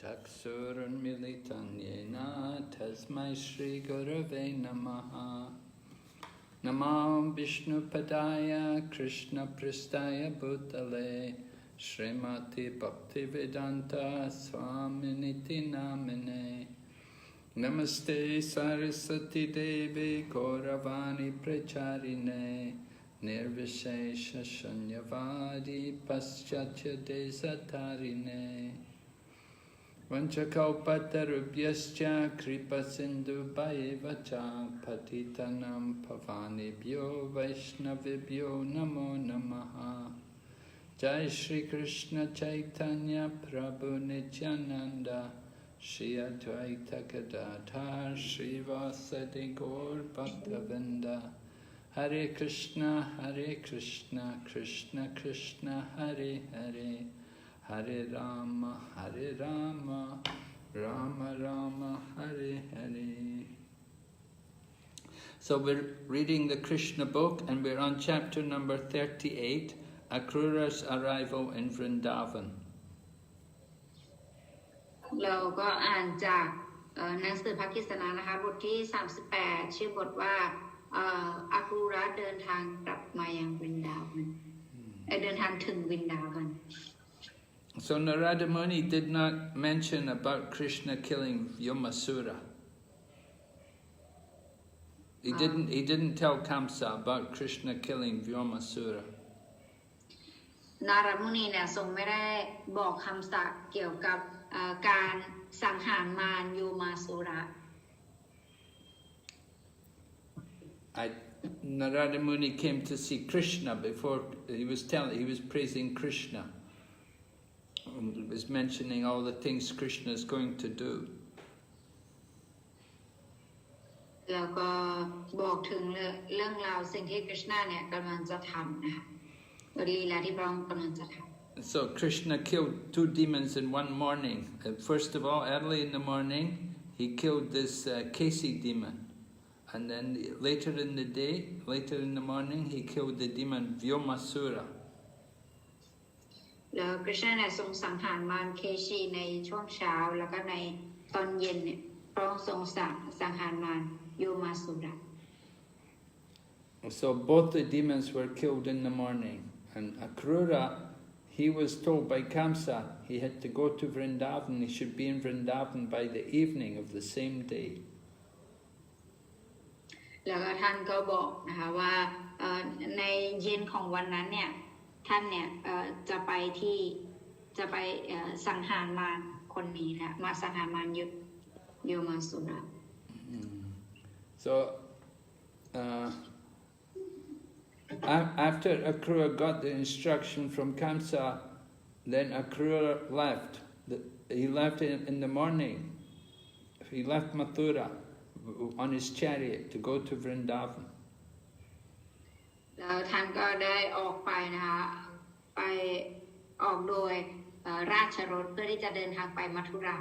Chaksurunmilitam yena tasmai Shri Gurave Namaha. Namo Vishnu Padaya Krishna Pristaya Bhutale Srimati Bhaktivedanta Swaminiti Namine. Namaste Saraswati Devi Gauravani Pracharine Nirvishesha Shanyavadi Paschatya Desatarine Vanchakalpatarubhyascha Kripa Sindhu Bhayevacha Patitanam Pavanebhyo Vaishnavibhyo Namo Namaha. Jai Shri Krishna Chaitanya Prabhu Nityananda Shri Advaita Gadadhar Shri Vasadi Gaur Bhaktavinda. Hare Krishna Krishna Krishna Hare Hare Hare Rama Rama Rama Hare Hare. So we're reading the Krishna book and we're on chapter number 38, Akrura's arrival in Vrndavan. เราก็อ่านจากหนังสือพระกฤษณานะคะบทที่38ชื่อบทว่าอาคูระเดินทางกลับมายังวินดาวันเดินทางถึงวินดาวัน So Narada Muni did not mention about Krishna killing Vyomasura. He didn't tell Kamsa about Krishna killing Vyomasura. นารามุนีเนี่ยทรงไม่ได้บอกคำศัพท์เกี่ยวกับการสังหารมารโยมาสุระ Narada Muni came to see Krishna before he was praising Krishna. He was mentioning all the things Krishna is going to do. แล้วก็บอกถึงเรื่องราวสิ่งที่คริชนาเนี่ยกำลังจะทำนะคะลีลาที่พระองค์กำลังจะทำ So Krishna killed 2 demons in one morning. First of all, early in the morning, he killed this Kesi demon. And then later in the morning, he killed the demon Vyomasura. แล้วคริชนาเนี่ยทรงสังหารมารเคชีในช่วงเช้าแล้วก็ในตอนเย็นเนี่ยพระองค์ทรงสังหารมารโยมาสุระ So both the demons were killed in the morning. And Akrura, he was told by Kamsa he had to go to Vrndavan. He should be in Vrndavan by the evening of the same day. แล้วก็ท่านก็บอกนะคะว่าในเย็นของวันนั้นเนี่ยท่านเนี่ยจะไปสังหารมารคนนี้นะมาสังหารมารโยมาสุระ So after Akrura got the instruction from Kamsa, then Akrura left. He left in the morning. He left Mathura on his chariot to go to Vrndavan. แล้วท่านก็ได้ออกไปนะคะไปออกโดยราชรถเพื่อที่จะเดินทางไปมัทุรา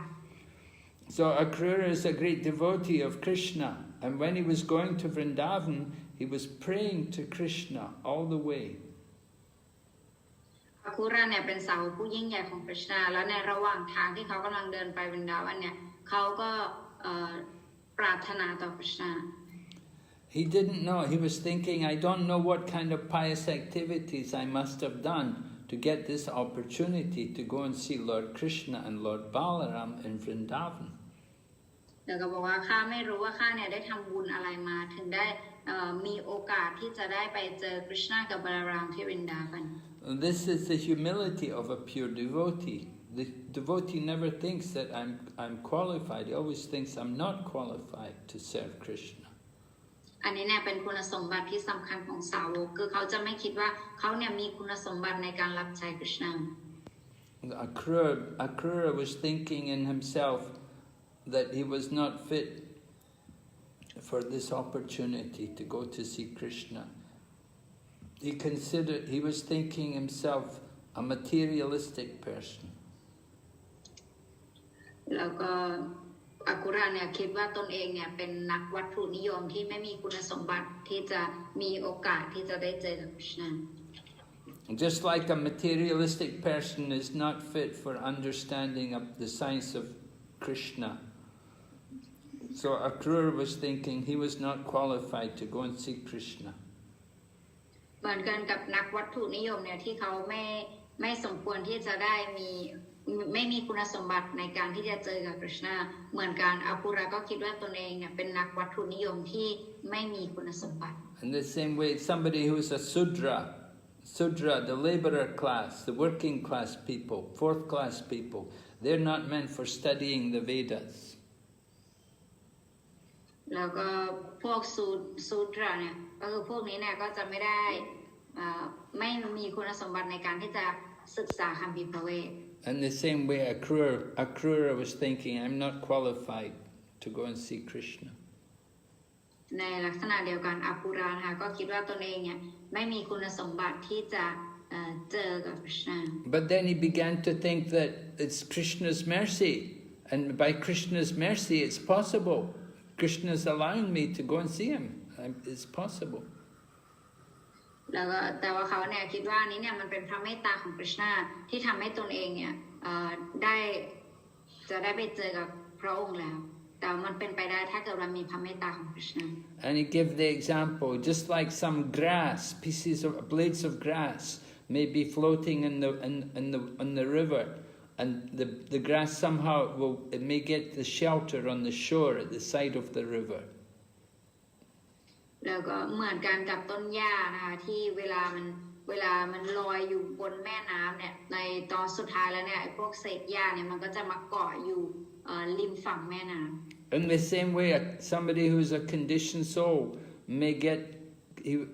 So Akrura is a great devotee of Krishna, and when he was going to Vrndavan, he was praying to Krishna all the way. อาคูราเนี่ยเป็นสาวผู้ยิ่งใหญ่ของคริชนาแล้วในระหว่างทางที่เขากำลังเดินไปวรินดาวันเนี่ยเขาก็ปรารถนาต่อคริชนา He didn't know. He was thinking, I don't know what kind of pious activities I must have done to get this opportunity to go and see Lord Krishna and Lord Balaram in Vrndavan. แล้วก็บอกว่าข้าไม่รู้ว่าข้าเนี่ยได้ทำบุญอะไรมาถึงได้มีโอกาสที่จะได้ไปเจอคริชนากับบาลารามที่วรินดาวัน This is the humility of a pure devotee. The devotee never thinks that I'm qualified. He always thinks I'm not qualified to serve Krishna. อันนี้เนี่ยเป็นคุณสมบัติที่สำคัญของสาวกคือเขาจะไม่คิดว่าเขาเนี่ยมีคุณสมบัติในการรับใช้คริชนา Akrura was thinking in himself that he was not fit for this opportunity to go to see Krishna. He was thinking himself a materialistic person. แล้วก็อากุระเนี่ยคิดว่าตนเองเนี่ยเป็นนักวัตถุนิยมที่ไม่มีคุณสมบัติที่จะมีโอกาสที่จะได้เจอกับคริชนา Just like a materialistic person is not fit for understanding of the science of Krishna. So Akrura was thinking he was not qualified to go and see Krishna. เหมือนกันกับนักวัตถุนิยมเนี่ยที่เขาไม่สมควรที่จะได้ไม่มีคุณสมบัติในการที่จะเจอกับกฤษณะเหมือนกันอาคุระก็คิดว่าตนเองเนี่ยเป็นนักวัตถุนิยมที่ไม่มีคุณสมบัติ In the same way, somebody who's a Sudra, the laborer class, the working class people, fourth class people, they're not meant for studying the Vedas. แล้วก็พวกซูดราเนี่ยก็คือพวกนี้เนี่ยก็จะไม่มีคุณสมบัติในการที่จะศึกษาคัมภีร์พระเวท And the same way Akrura was thinking, I'm not qualified to go and see Krishna. ในลักษณะเดียวกันอาคุระนะคะก็คิดว่าตนเองเนี่ยไม่มีคุณสมบัติที่จะเจอกับกฤษณะ But then he began to think that it's Krishna's mercy, and by Krishna's mercy it's possible. Krishna's allowing me to go and see him. It's possible. แล้วก็แต่ว่าเขาเนี่ยคิดว่านี้เนี่ยมันเป็นพระเมตตาของกฤษณะที่ทำให้ตนเองเนี่ยจะได้ไปเจอกับพระองค์แล้วแต่มันเป็นไปได้ถ้าเกิดว่ามีพระเมตตาของกฤษณะ And he gave the example, just like some grass, blades of grass may be floating in the river, and the grass somehow it may get the shelter on the shore at the side of the river. แล้วก็เหมือนกันกับต้นหญ้านะคะที่เวลามันลอยอยู่บนแม่น้ำเนี่ยในตอนสุดท้ายแล้วเนี่ยไอ้พวกเศษหญ้าเนี่ยมันก็จะมาเกาะอยู่ริมฝั่งแม่น้ำ In the same way, somebody who's a conditioned soul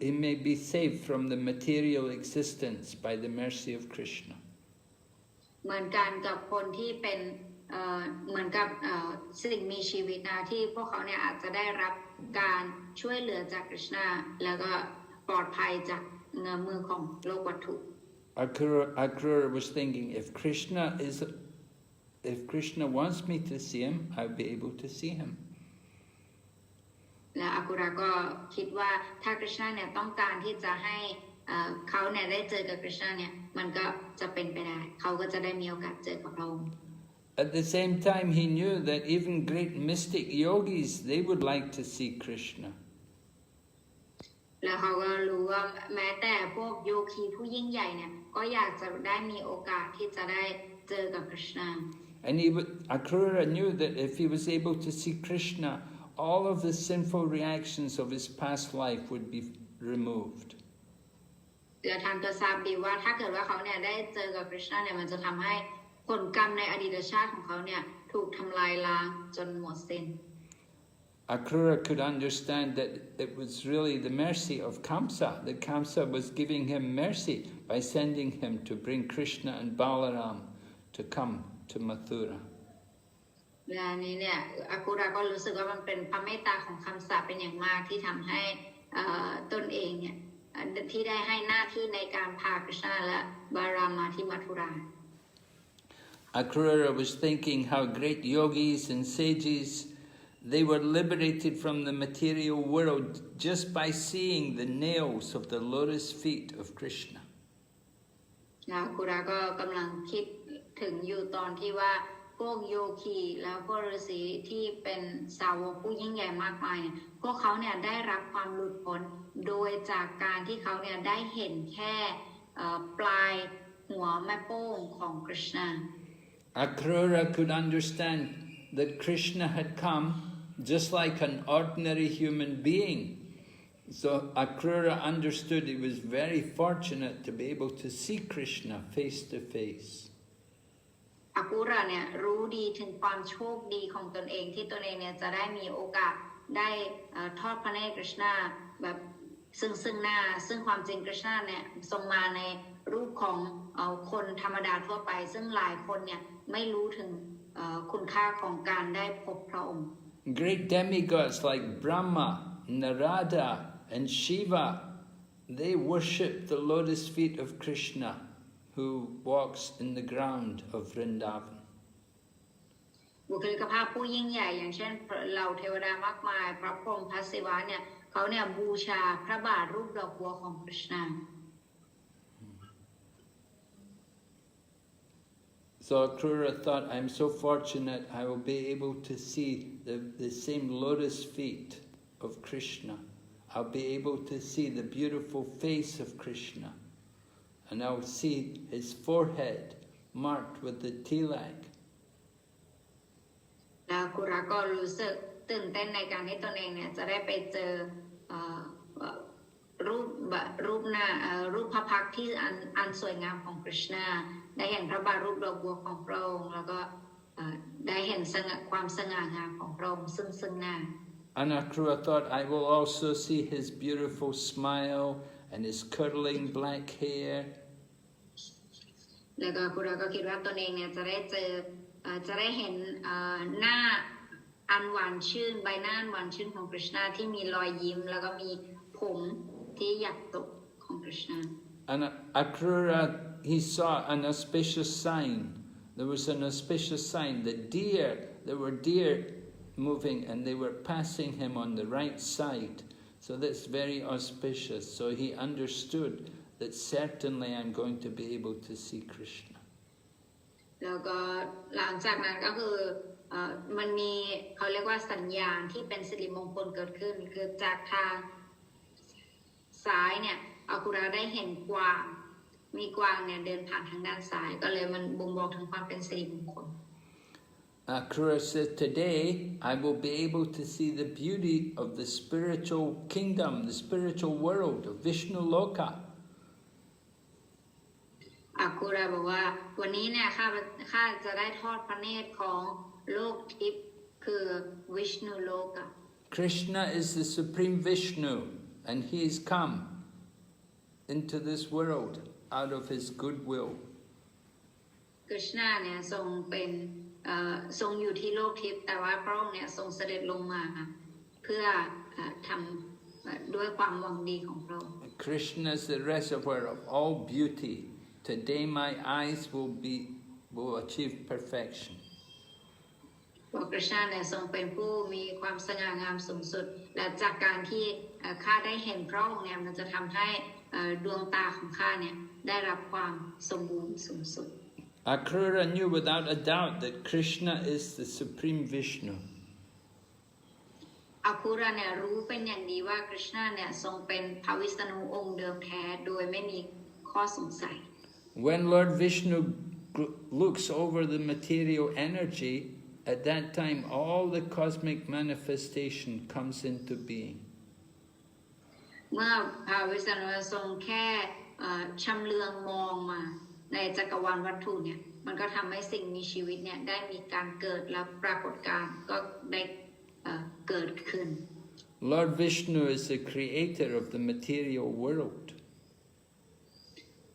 he may be saved from the material existence by the mercy of Krishna. เหมือนกันกับคนที่เป็นเหมือนกับสิ่งมีชีวิตนะที่พวกเขาเนี่ยอาจจะได้รับการช่วยเหลือจากกฤษณะแล้วก็ปลอดภัยจากเงื้อมือของโลกวัตถุ Akrura was thinking, if Krishna wants me to see him, I'll be able to see him. และอากุระก็คิดว่าถ้ากฤษณะเนี่ยต้องการที่จะให้เขาเนี่ยได้เจอกับกฤษณะเนี่ยมันก็จะเป็นไปได้เขาก็จะได้มีโอกาสเจอกับพระองค์ At the same time, he knew that even great mystic yogis, they would like to see Krishna. แล้วเขาก็รู้ว่าแม้แต่พวกโยคีผู้ยิ่งใหญ่เนี่ยก็อยากจะได้มีโอกาสที่จะได้เจอกับกฤษณะ And Akrura knew that if he was able to see Krishna, all of the sinful reactions of his past life would be removed. และท่านก็ทราบดีว่าถ้าเกิดว่าเขาเนี่ยได้เจอกับกฤษณะเนี่ยมันจะทำให้ผลกรรมในอดีตชาติของเขาเนี่ยถูกทำลายล้างจนหมดสิ้น Akrura could understand that it was really the mercy of Kamsa, that Kamsa was giving him mercy by sending him to bring Krishna and Balaram to come to Mathura. และนี้เนี่ยอากุระก็รู้สึกว่ามันเป็นพระเมตตาของคำสาปเป็นอย่างมากที่ทำให้ตนเองเนี่ยที่ได้ให้หน้าที่ในการพากฤษณะและบารามาที่มัทุรา Akrura was thinking how great yogis and sages, they were liberated from the material world just by seeing the nails of the lotus feet of Krishna. อากุระก็กำลังคิดถึงอยู่ตอนที่ว่าพวกโยคีแล้วพวกฤาษีที่เป็นสาวกผู้ยิ่งใหญ่มากมายเนี่ยพวกเขาเนี่ยได้รับความหลุดพ้นโดยจากการที่เขาเนี่ยได้เห็นแค่ปลายหัวแม่โป้งของกฤษณะ Akrura could understand that Krishna had come just like an ordinary human being. So Akrura understood he was very fortunate to be able to see Krishna face to face. อากุระเนี่ยรู้ดีถึงความโชคดีของตนเองที่ตนเองเนี่ยจะได้มีโอกาสได้ทอดพระเนตรกฤษณะแบบซึ่งหน้าซึ่งความจริงกฤษณะเนี่ยทรงมาในรูปของคนธรรมดาทั่วไปซึ่งหลายคนเนี่ยไม่รู้ถึงคุณค่าของการได้พบพระองค์ Great demigods like Brahma, Narada and Shiva, they worship the lotus feet of Krishna who walks in the ground of Vrndavan. บุคลิกภาพผู้ยิ่งใหญ่อย่างเช่นเหล่าเทวดามากมายพระพรหมพระศิวะเนี่ยเขาเนี่ยบูชาพระบาทรูปดอกบัวของกฤษณะ So Akrura thought, I'm so fortunate I will be able to see the same lotus feet of Krishna. I'll be able to see the beautiful face of Krishna. And I'll see his forehead marked with the tilak. แล้วคุระก็รู้สึกตื่นเต้นในการที่ตนเองเนี่ยจะได้ไปเจอรูปหน้ารูปพระพักตร์ที่อันสวยงามของคริชนาได้เห็นพระบาทรูปดอกบัวของพระองค์แล้วก็ได้เห็นความสง่างามของพระองค์ซึ่งหน้า And Akrura thought, I will also see his beautiful smile and his curling black hair. แล้วก็คุระก็คิดว่าตนเองเนี่ยจะได้เห็นหน้าอันหวานชื่นใบหน้าหวานชื่นของคริชนาที่มีรอยยิ้มแล้วก็มีผมที่หยักตกของคริชนา And Akrura, he saw an auspicious sign. There was an auspicious sign. There were deer moving and they were passing him on the right side. So that's very auspicious. So he understood that certainly I'm going to be able to see Krishna. แล้วก็หลังจากนั้นก็คือมันมีเขาเรียกว่าสัญญาณที่เป็นสิริมงคลเกิดขึ้นคือจากทางซ้ายเนี่ยอาคุระได้เห็นกวางมีกวางเนี่ยเดินผ่านทางด้านซ้ายก็เลยมันบ่งบอกถึงความเป็นสิริมงคล Akrura said, today I will be able to see the beauty of the spiritual kingdom, the spiritual world of Vishnu Loka. อาคุระบอกว่าวันนี้เนี่ยข้าจะได้ทอดพระเนตรของโลกทิพย์คือวิชนูโลกะ Krishna is the supreme Vishnu and he has come into this world out of his goodwill. กฤษณาเนี่ยทรงอยู่ที่โลกทิพย์แต่ว่าพระองค์เนี่ยทรงเสด็จลงมาเพื่อทำด้วยความหวังดีของพระองค์ Krishna is the reservoir of all beauty. Today my eyes will achieve perfection. พระกฤษณาเนี่ยทรงเป็นผู้มีความสง่างามสูงสุดและจากการที่ข้าได้เห็นพระองค์เนี่ยมันจะทำให้ดวงตาของข้าเนี่ยได้รับความสมบูรณ์สูงสุด Akrura knew without a doubt that Krishna is the supreme Vishnu. อาคุระเนี่ยรู้เป็นอย่างดีว่ากฤษณาเนี่ยทรงเป็นพระวิษณุองค์เดิมแท้โดยไม่มีข้อสงสัย When Lord Vishnu looks over the material energy, at that time all the cosmic manifestation comes into being. เมื่อพระวิษณุทรงแค่ชำเลืองมองมาในจักรวาลวัตถุเนี่ยมันก็ทำให้สิ่งมีชีวิตเนี่ยได้มีการเกิดและปรากฏการณ์ก็ได้เกิดขึ้น Lord Vishnu is the creator of the material world.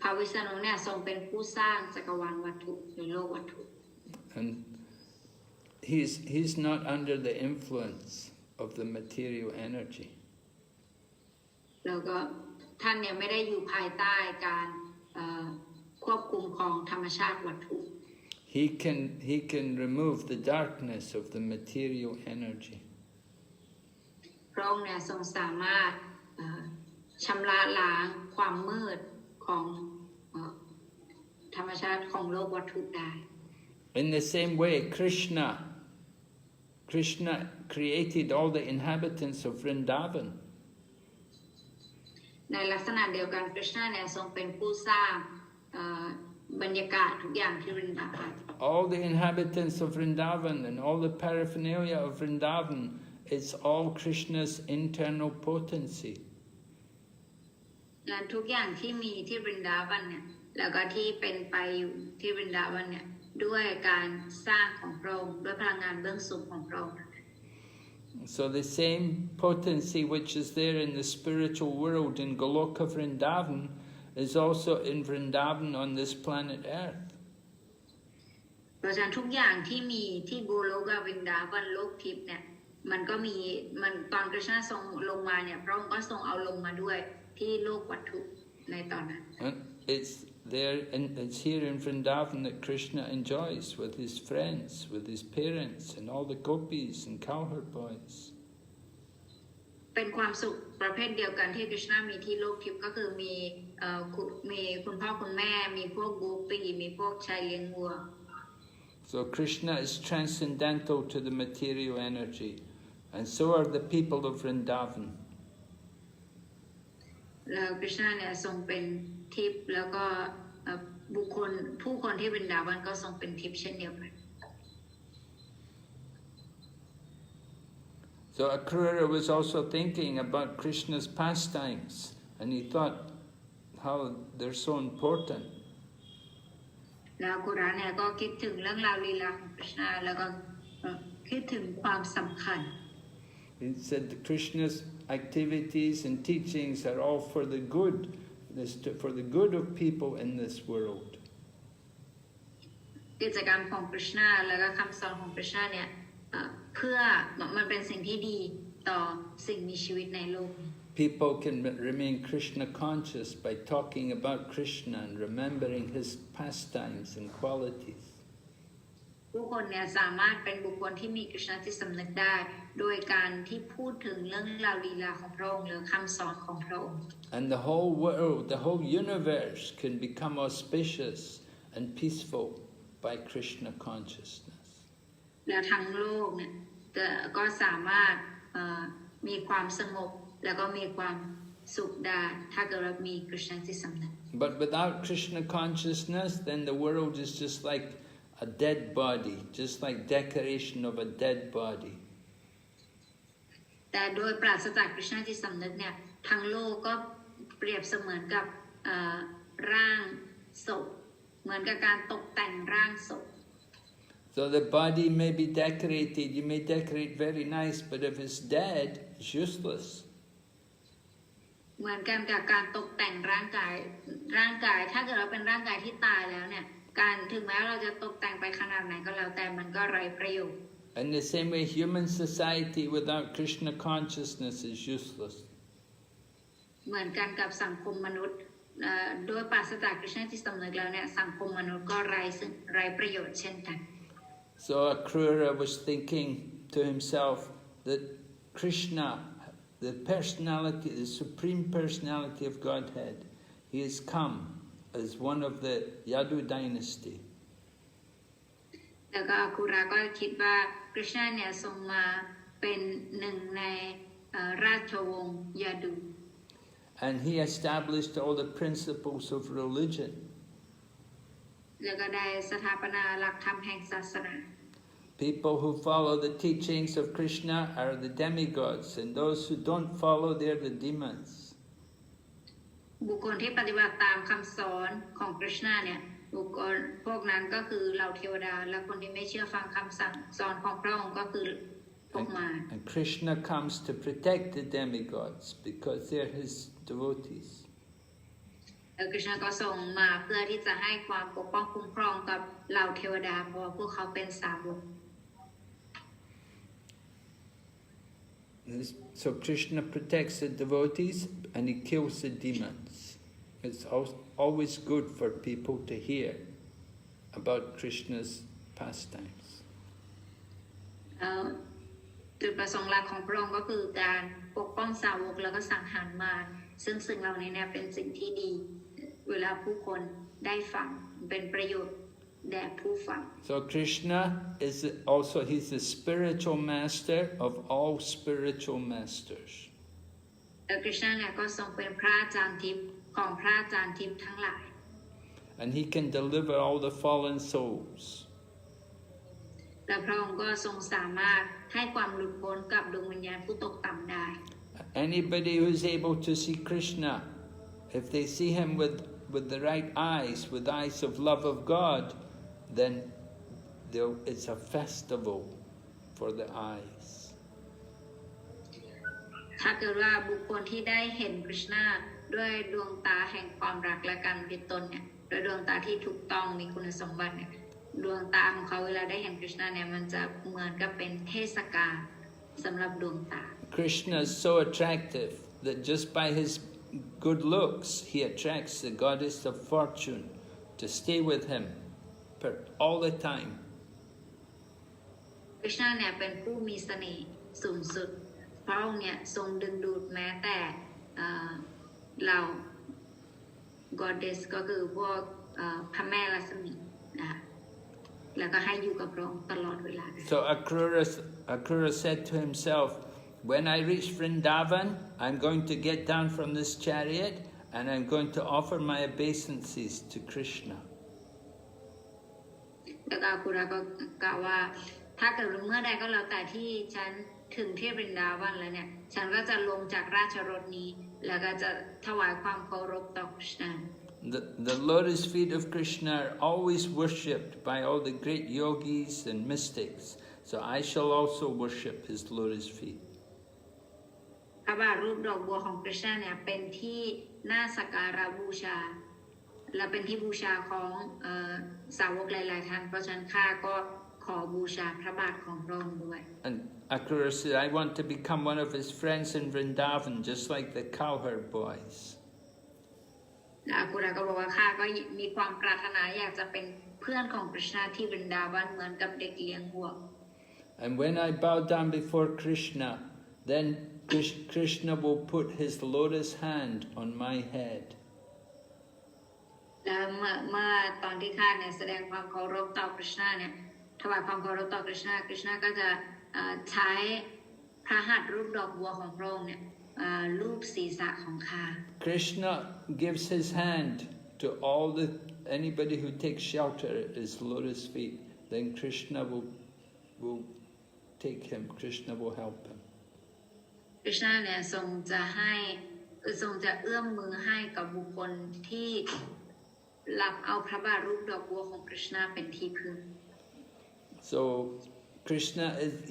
พระวิษณุเนี่ยทรงเป็นผู้สร้างจักรวาลวัตถุหรือโลกวัตถุ And he's not under the influence of the material energy. แล้วก็ท่านเนี่ยไม่ได้อยู่ภายใต้การควบคุมของธรรมชาติวัตถุ He can remove the darkness of the material energy. พระองค์เนี่ยทรงสามารถชำระล้างความมืดของธรรมชาติของโลกวัตถุได้ In the same way, Krishna created all the inhabitants of Vrndavan. ในลักษณะเดียวกันคริชนาเนี่ยทรงเป็นผู้สร้างบรรยากาศทุกอย่างที่ Vrndavan. All the inhabitants of Vrndavan and all the paraphernalia of Vrndavan, it's all Krishna's internal potency. และทุกอย่างที่มีที่ Vrndavan เนี่ยแล้วก็ที่เป็นไปอยู่ที่ Vrndavan เนี่ยด้วยการสร้างของพระองค์ด้วยพลังงานเบื้องสูงของพระองค์ So the same potency which is there in the spiritual world in Goloka Vrindavan is also in Vrindavan on this planet Earth. เพราะฉะนั้นทุกอย่างที่มีที่โกโลกวินดาวันโลกทิพย์เนี่ยมันก็มีมันตอนกฤษณาทรงลงมาเนี่ยพระองค์ก็ทรงเอาลงมาด้วยที่โลกวัตถุในตอนนั้น And it's here in Vrindavan that Krishna enjoys with his friends, with his parents and all the gopis and cowherd boys. เป็นความสุขประเภทเดียวกันที่กฤษณามีที่โลกทิพย์ก็คือมีคุณพ่อคุณแม่มีพวกโกปีมีพวกชายเลี้ยงวัว So Krishna is transcendental to the material energy, and so are the people of Vrndavan. แล้วคริชนาเนี่ยทรงเป็นทิพย์แล้วก็ผู้คนที่วรินดาวันก็ทรงเป็นทิพย์เช่นเดียวกัน So Akrura was also thinking about Krishna's pastimes, and he thought how they're so important. แล้วกุราเนี่ยก็คิดถึงเรื่องราวลีลาของคริชนาแล้วก็คิดถึงความสำคัญ He said that Krishna's activities and teachings are all for the good of people in this world. กิจกรรมของคริชนาแล้วก็คำสอนของคริชนาเนี่ยเพื่อมันเป็นสิ่งที่ดีต่อสิ่งมีชีวิตในโลก People can remain Krishna conscious by talking about Krishna and remembering his pastimes and qualities. ผู้คนเนี่ยสามารถเป็นบุคคลที่มีกฤษณจิตสำนึกได้โดยการที่พูดถึงเรื่องราวลีลาของพระองค์หรือคำสอนของพระองค์ And the whole world, the whole universe can become auspicious and peaceful by Krishna consciousness. และทั้งโลกเนี่ยก็สามารถมีความสงบแล้วก็มีความสุขได้ถ้าเกิดเรามีกฤษณจิตสำนึก But without Krishna consciousness, then the world is just like a dead body, just like decoration of a dead body. แต่โดยปราศจากกฤษณจิตสำนึกเนี่ยทั้งโลกก็เปรียบเสมือนกับร่างศพเหมือนกับการตกแต่งร่างศพ So the body may be decorated, you may decorate very nice, but if it's dead, it's useless. เหมือนกันกับการตกแต่งร่างกายถ้าเกิดเราเป็นร่างกายที่ตายแล้วเนี่ยการถึงแม้เราจะตกแต่งไปขนาดไหนก็แล้วแต่มันก็ไร้ประโยชน์ In the same way, human society without Krishna consciousness is useless. เหมือนกันกับสังคมมนุษย์โดยปราศจากกฤษณจิตสำนึกแล้วเนี่ยสังคมมนุษย์ก็ไร้ประโยชน์เช่นกัน So Akrura was thinking to himself that Krishna, the personality, the supreme personality of Godhead, he has come as one of the Yadu dynasty. แล้วก็อาคูราก็คิดว่าคริชนาเนี่ยทรงมาเป็นหนึ่งในราชวงศ์ยาดู And he established all the principles of religion. แล้วก็ได้สถาปนาหลักธรรมแห่งศาสนา People who follow the teachings of Krishna are the demigods, and those who don't follow, they're the demons. บุคคลที่ปฏิบัติตามคำสอนของคริชนาเนี่ยบุคคลพวกนั้นก็คือเหล่าเทวดาและคนที่ไม่เชื่อฟังคำสั่งสอนของพระองค์ก็คือพวกมาร And Krishna comes to protect the demigods because they're his devotees. คริชนาก็ทรงมาเพื่อที่จะให้ความปกป้องคุ้มครองกับเหล่าเทวดาเพราะว่าพวกเขาเป็นสาวก So Krishna protects the devotees and he kills the demons. It's always good for people to hear about Krishna's pastimes. จุดประสงค์หลักของพระองค์ก็คือการปกป้องสาวกแล้วก็สังหารมารซึ่งสิ่งเหล่านี้เนี่ยเป็นสิ่งที่ดีเวลาผู้คนได้ฟังเป็นประโยชน์แด่ผู้ฟัง So Krishna is also, he's the spiritual master of all spiritual masters. คริชนาเนี่ยก็ทรงเป็นพระอาจารย์ทิพย์ของพระอาจารย์ทิพย์ทั้งหลาย And he can deliver all the fallen souls. และพระองค์ก็ทรงสามารถให้ความหลุดพ้นกับดวงวิญญาณผู้ตกต่ำได้ Anybody who's able to see Krishna, if they see him with the right eyes, with eyes of love of God, then it's a festival for the eyes. ถ้าเกิดว่าบุคคลที่ได้เห็นคริชนาด้วยดวงตาแห่งความรักและการเป็นตนเนี่ยโดยดวงตาที่ถูกต้องมีคุณสมบัติเนี่ยดวงตาของเขาเวลาได้เห็นคริชนาเนี่ยมันจะเหมือนกับเป็นเทศกาลสำหรับดวงตา Krishna is so attractive that just by his good looks he attracts the goddess of fortune to stay with him all the time. คริชนาเนี่ยเป็นผู้มีเสน่ห์สูงสุดพระองค์เนี่ยทรงดึงดูดแม้แต่เรา goddess ก็คือพวกพระแม่ลักษมีนะคะ แล้วก็ให้อยู่กับพระองค์ตลอดเวลา So Akrura said to himself, when I reach Vrndavan, I'm going to get down from this chariot and I'm going to offer my obeisances to Krishna. แล้วก็อาคุระก็กล่าวว่าถ้าเกิดเมื่อใดก็แล้วแต่ที่ฉันถึงที่วรินดาวันแล้วเนี่ยฉันก็จะลงจากราชรถนี้แล้วก็จะถวายความเคารพต่อ Krishna. The lotus feet of Krishna are always worshipped by all the great yogis and mystics. So I shall also worship his lotus feet. พระบาทรูปดอกบัวของคริชนาเนี่ยเป็นที่น่าสักการะบูชาและเป็นที่บูชาของสาวกหลายๆท่านเพราะฉะนั้นข้าก็ขอบูชาพระบาทของพระองค์ด้วย And Akrura said, I want to become one of his friends in Vrndavan, just like the cowherd boys. อาคุระก็บอกว่าข้าก็มีความปรารถนาอยากจะเป็นเพื่อนของคริชนาที่วรินดาวันเหมือนกับเด็กเลี้ยงวัว And when I bow down before Krishna, then Krishna will put his lotus hand on my head. แล้วเมื่อตอนที่ข้าเนี่ยแสดงความเคารพต่อคริชนาเนี่ยถวายความเคารพต่อคริชนาก็จะใช้พระหัตถ์รูปดอกบัวของพระองค์เนี่ยรูปศีรษะของข้า Krishna gives his hand to anybody who takes shelter at his lotus feet. Then Krishna will take him. Krishna will help him. คริชนาเนี่ยทรงจะเอื้อมมือให้กับบุคคลที่รับเอาพระบาทรูปดอกบัวของคริชนาเป็นที่พึ่ง So Krishna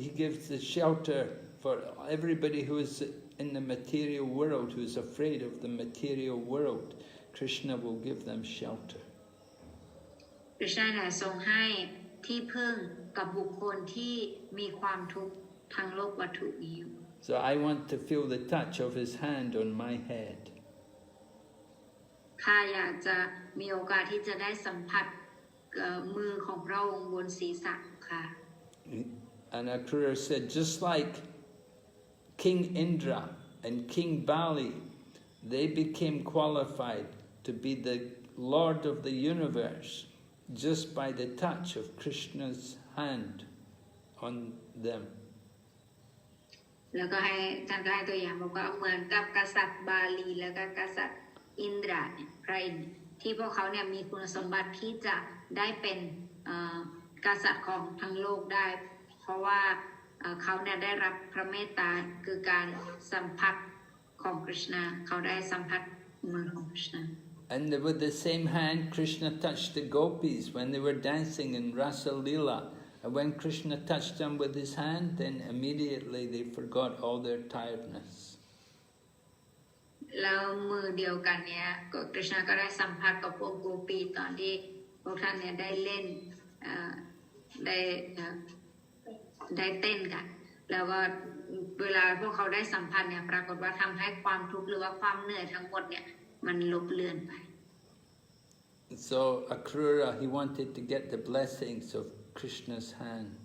he gives the shelter for everybody who is in the material world, who is afraid of the material world. Krishna will give them shelter. คริชนาเนี่ยทรงให้ที่พึ่งกับบุคคลที่มีความทุกข์ทางโลกวัตถุนี้ So I want to feel the touch of his hand on my head. ข้าอยากจะมีโอกาสที่จะได้สัมผัสมือของพระองค์บนศีรษะของข้า And Akrura said, just like King Indra and King Bali, they became qualified to be the Lord of the universe just by the touch of Krishna's hand on them. แล้วก็ให้ท่านก็ให้ตัวอย่างบอกว่าเหมือนกับกษัตริย์บาลีแล้วก็กษัตริย์อินทราเนี่ยพระอินทร์ที่พวกเขาเนี่ยมีคุณสมบัติที่จะได้เป็นกษัตริย์ของทั้งโลกได้เพราะว่าเขาเนี่ยได้รับพระเมตตาคือการสัมผัสของคริชนาเขาได้สัมผัสมือของคริชนา And with the same hand, Krishna touched the gopis when they were dancing in Rasa Leela. And when Krishna touched them with his hand, then immediately they forgot all their tiredness. แล้วมือเดียวกันเนี่ยคริชนาก็ได้สัมผัสกับพวกโกปีตอนที่พวกท่านเนี่ยได้เล่นได้เต้นกันแล้วก็เวลาพวกเขาได้สัมผัสเนี่ยปรากฏว่าทำให้ความทุกข์หรือว่าความเหนื่อยทั้งหมดเนี่ยมันลบเลือนไป So Akrura, he wanted to get the blessings of Krishna's hand.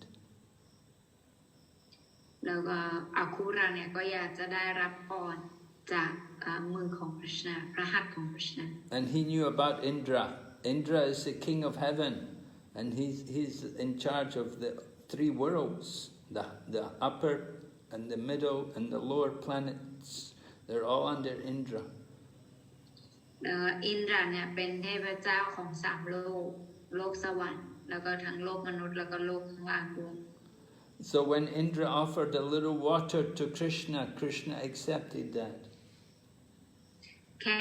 แล้วก็อาคูระเนี่ยก็อยากจะได้รับพรจากมือของคริชนาพระหัตถ์ของคริชนา And he knew about Indra. Indra is the king of heaven, and he's in charge of the three worlds, the upper and the middle and the lower planets. They're all under Indra. อินทราเนี่ยเป็นเทพเจ้าของสามโลกสวรรค์แล้วก็ทั้งโลกมนุษย์แล้วก็โลกข้างล่างด้วย So when Indra offered a little water to Krishna, Krishna accepted that. แค่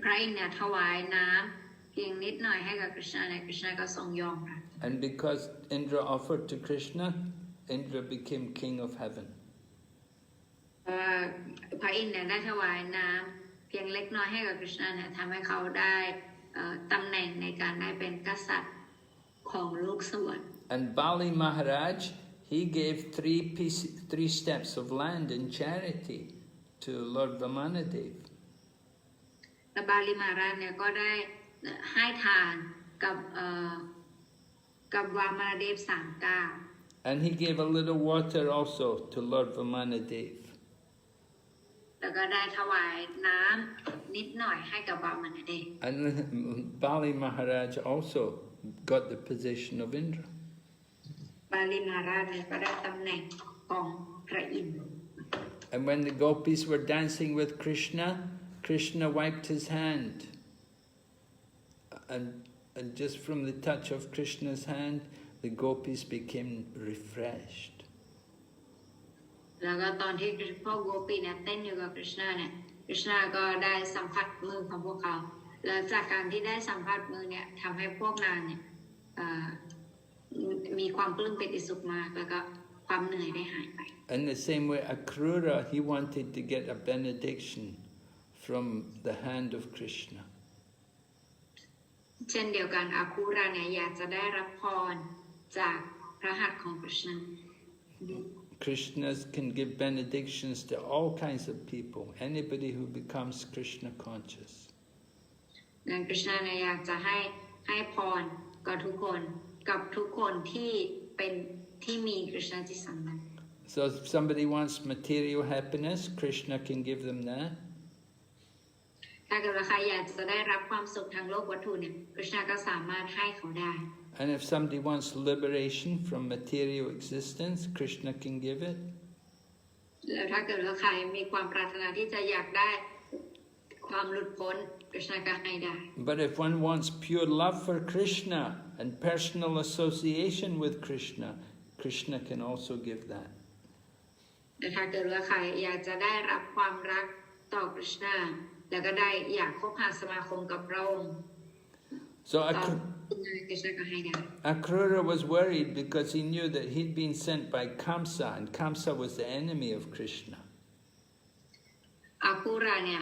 พระอินทร์เนี่ยถวายน้ำเพียงนิดหน่อยให้กับคริชนาเนี่ยคริชนาก็ทรงยอมรับ And because Indra offered to Krishna, Indra became king of heaven. พระอินทร์เนี่ยได้ถวายน้ำเพียงเล็กน้อยให้กับคริชนาเนี่ยทำให้เขาได้ตำแหน่งในการได้เป็นกษัตริย์ของโลกสวรรค์ And Bali Maharaj, he gave three steps of land in charity to Lord Vamanadev. และบาลีมาราชเนี่ยก็ได้ให้ทานกับวามานเดฟ3 And he gave a little water also to Lord Vamanadev. แล้วก็ได้ถวายน้ำนิดหน่อยให้กับวามานเดฟ And Bali Maharaj also got the position of Indra. บาลีมหาราชเนี่ยก็ได้ตำแหน่งของพระอินทร์ And when the gopis were dancing with Krishna, Krishna wiped his hand. And just from the touch of Krishna's hand, the gopis became refreshed. แล้วก็ตอนที่พวกโกปีเนี่ยเต้นอยู่กับคริชนาเนี่ยคริชนาก็ได้สัมผัสมือของพวกเขาแล้วจากการที่ได้สัมผัสมือเนี่ยทำให้พวกนางเนี่ยมีความปลื้มปิติสุขมากแล้วก็ความเหนื่อยได้หายไป In the same way, Akrura, he wanted to get a benediction from the hand of Krishna. เช่นเดียวกันอาคูราเนี่ยอยากจะได้รับพรจากพระหัตถ์ของคริชนา Krishnas can give benedictions to all kinds of people, anybody who becomes Krishna conscious. ดังคริชนาเนี่ยอยากจะให้พรกับทุกคนที่เป็นที่มีคริชนาจิตสัมพันธ์ So if somebody wants material happiness, Krishna can give them that. ถ้าเกิดว่าใครอยากจะได้รับความสุขทางโลกวัตถุเนี่ยคริชนาก็สามารถให้เขาได้ And if somebody wants liberation from material existence, Krishna can give it. แล้วถ้าเกิดว่าใครมีความปรารถนาที่จะอยากได้ความหลุดพ้นคริชนาก็ให้ได้ But if one wants pure love for Krishna and personal association with Krishna, Krishna can also give that. แต่ถ้าเกิดว่าใครอยากจะได้รับความรักต่อคริชนาแล้วก็ได้อยากคบหาสมาคมกับพระองค์ So Akrura was worried because he knew that he'd been sent by Kamsa, and Kamsa was the enemy of Krishna. อาคูราเนี่ย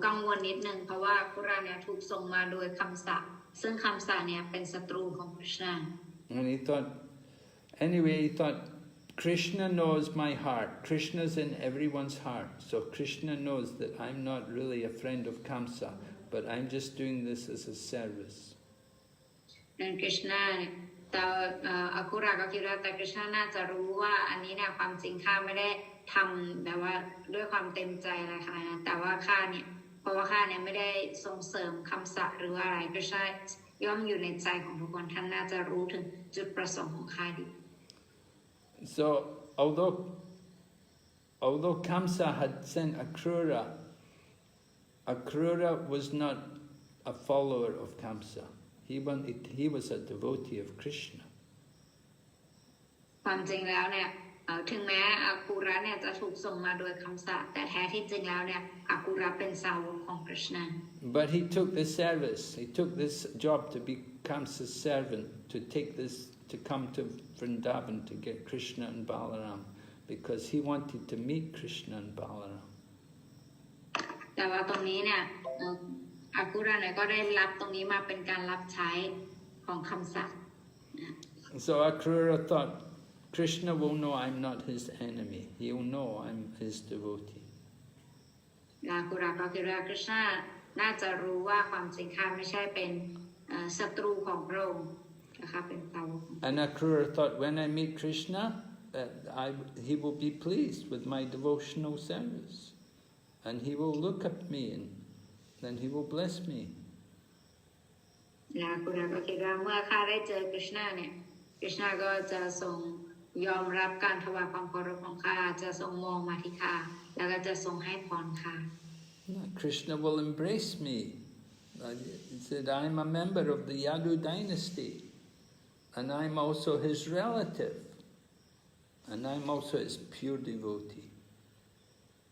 กังวลนิดนึงเพราะว่าอาคูราเนี่ยถูกส่งมาโดยคัมสะซึ่งคัมสะเนี่ยเป็นศัตรูของคริชนา And he thought, Krishna knows my heart. Krishna's in everyone's heart. So Krishna knows that I'm not really a friend of Kamsa, but I'm just doing this as a service. นั่นคริชนาเนี่ยแต่อาคูราก็คิดว่าแต่คริชนาน่าจะรู้ว่าอันนี้เนี่ยความจริงข้าไม่ได้ทำแบบว่าด้วยความเต็มใจอะไรขนาดนั้นแต่ว่าข้าเนี่ยเพราะว่าข้าเนี่ยไม่ได้ส่งเสริมคำสัตย์หรือว่าอะไรคริชนาย่อมอยู่ในใจของทุกคนท่านน่าจะรู้ถึงจุดประสงค์ของข้าดี So although Kamsa had sent Akrura, Akrura was not a follower of Kamsa. He was a devotee of Krishna. ความจริงแล้วเนี่ยถึงแม้อาคูระเนี่ยจะถูกส่งมาโดยคำสาปแต่แท้ที่จริงแล้วเนี่ยอาคูระเป็นสาวกของคริชนา But he took the service. He took this job to be Kamsa's servant, to come to Vrndavan to get Krishna and Balaram, because he wanted to meet Krishna and Balaram. แต่ว่าตรงนี้เนี่ยอาคูระเนี่ยก็ได้รับตรงนี้มาเป็นการรับใช้ของคำสัตย์ So Akrura thought, Krishna will know I'm not his enemy. He'll know I'm his devotee. อาคูระก็คิดว่าคริชนาน่าจะรู้ว่าความจริงข้าไม่ใช่เป็นศัตรูของพระองค์นะคะเป็นสาวก And Akrura thought, when I meet Krishna, he will be pleased with my devotional service. And he will look at me and then he will bless me. อาคูระก็คิดว่าเมื่อข้าได้เจอคริชนาเนี่ยคริชนาก็จะทรงยอมรับการถวายความเคารพของข้าจะทรงมองมาที่ข้าแล้วก็จะทรงให้พรข้า Krishna will embrace me. He said, I'm a member of the Yadu dynasty, and I'm also his relative, and I'm also his pure devotee.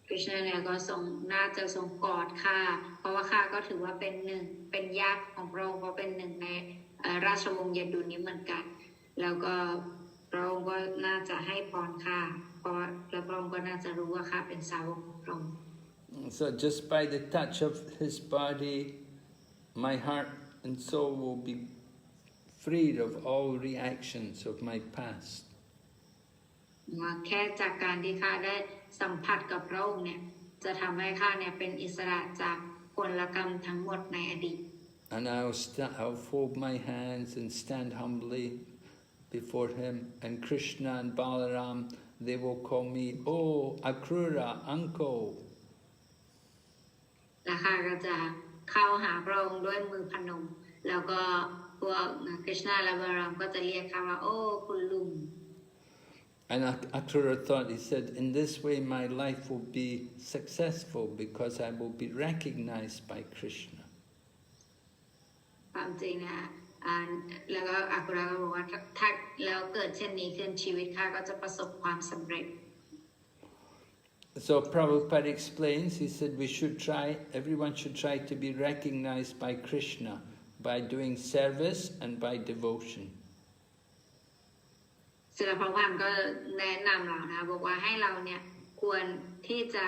คริชนาเนี่ยก็น่าจะทรงกอดข้าเพราะว่าข้าก็ถือว่าเป็นญาติของพระองค์เพราะเป็นหนึ่งในราชวงศ์ยดุนี้เหมือนกันแล้วก็พระองค์ก็น่าจะให้พรข้าเพราะแล้วพระองค์ก็น่าจะรู้ว่าข้าเป็นสาวกของพระองค์ So just by the touch of his body, my heart and soul will be freed of all reactions of my past. แค่จากการที่ข้าได้สัมผัสกับพระองค์เนี่ยจะทำให้ข้าเนี่ยเป็นอิสระจากผลกรรมทั้งหมดในอดีต And I'll fold my hands and stand humbly before him, and Krishna and Balaram, they will call me, oh, Akrura, uncle. และข้าก็จะเข้าหาพระองค์ด้วยมือพนมแล้วก็พวกคริชนาและบารามก็จะเรียกข้าว่าโอ้คุณลุง And Akrura thought, he said, in this way my life will be successful because I will be recognized by Krishna. ความจริงนะแล้วก็อากุระก็บอกว่าถ้าแล้วเกิดเช่นนี้ขึ้นชีวิตข้าก็จะประสบความสำเร็จ So Prabhupada explains, he said everyone should try to be recognized by Krishna by doing service and by devotion. ศิลปะวันก็แนะนำเรานะบอกว่าให้เราเนี่ยควรที่จะ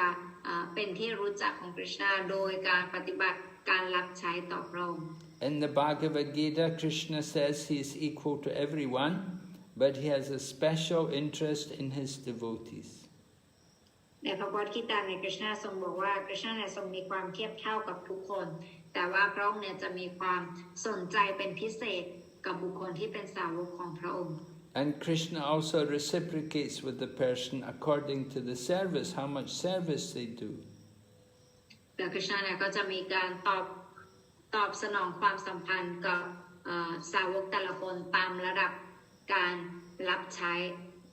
เป็นที่รู้จักของ Krishna โดยการปฏิบัติการรับใช้ต่อพระองค์ In the Bhagavad Gita, Krishna says he is equal to everyone, but he has a special interest in his devotees. ในพระพุทธกิตาใน Krishna ทรงบอกว่า Krishna เนี่ยทรงมีความเทียบเท่ากับทุกคนแต่ว่าพระองค์เนี่ยจะมีความสนใจเป็นพิเศษกับบุคคลที่เป็นสาวกของพระองค์ And Krishna also reciprocates with the person according to the service, how much service they do. แต่ Krishna เนี่ยก็จะมีการตอบสนองความสัมพันธ์กับสาวกแต่ละคนตามระดับการรับใช้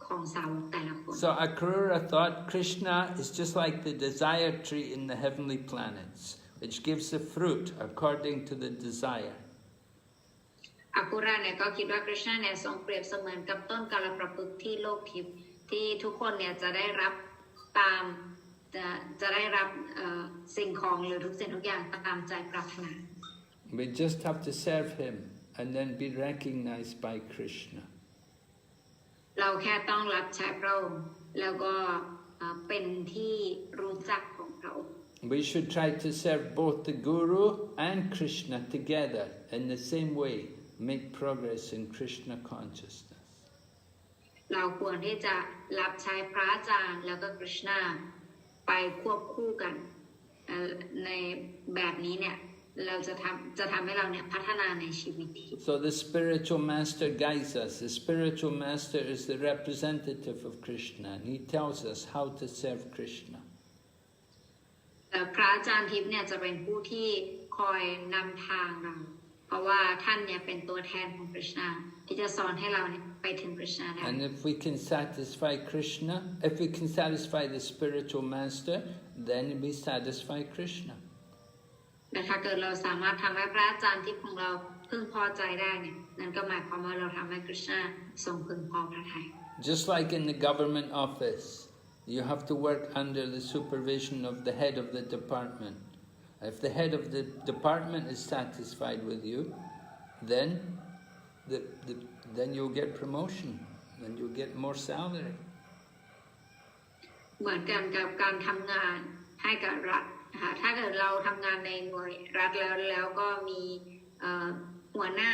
ของสาวกแต่ละคน So Akrura thought Krishna is just like the desire tree in the heavenly planets, which gives the fruit according to the desire. อากุระเนี่ยก็คิดว่า Krishna เนี่ยทรงเปรียบเสมือนกับต้นกาลประพฤกษ์ที่โลกทิพย์ที่ทุกคนเนี่ยจะได้รับสิ่งของหรือทุกสิ่งทุกอย่างตามใจปรารถนา We just have to serve him and then be recognized by Krishna. เราแค่ต้องรับใช้พระองค์แล้วก็เป็นที่รู้จักของพระองค์ We should try to serve both the Guru and Krishna together in the same way, make progress in Krishna consciousness. เราควรที่จะรับใช้พระอาจารย์แล้วก็ Krishna ไปควบคู่กันในแบบนี้เนี่ยเราจะทำให้เราเนี่ยพัฒนาในชีวิต So the spiritual master guides us. The spiritual master is the representative of Krishna, and he tells us how to serve Krishna. พระอาจารย์ทิพย์เนี่ยจะเป็นผู้ที่คอยนำทางเราเพราะว่าท่านเนี่ยเป็นตัวแทนของ Krishna ที่จะสอนให้เราเนี่ยไปถึง Krishna ได้ And if we can satisfy Krishna, if we can satisfy the spiritual master, then we satisfy Krishna. แต่ถ้าเกิดเราสามารถทำให้พระอาจารย์ทิพย์ของเราพึงพอใจได้เนี่ยนั่นก็หมายความว่าเราทำให้ Krishna ทรงพึงพอพระทัย Just like in the government office, you have to work under the supervision of the head of the department. If the head of the department is satisfied with you, then you'll get promotion, then you'll get more salary. เหมือนกันกับการทำงานให้กับรัฐถ้าเกิดเราทำงานในหน่วยรัฐแล้วก็มีหัวหน้า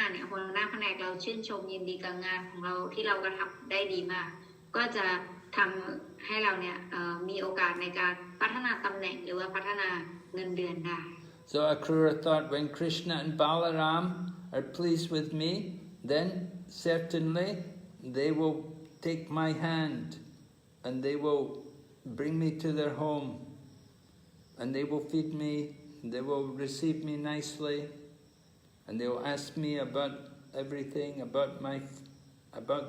แผนกเราชื่นชมยินดีกับงานของเราที่เรากระทำได้ดีมากก็จะทำให้เราเนี่ยมีโอกาสในการพัฒนาตำแหน่งหรือว่าพัฒนาเงินเดือนได้ So Akrura thought when Krishna and Balaram are pleased with me, then certainly they will take my hand and they will bring me to their home and they will feed me, they will receive me nicely and they will ask me about everything, about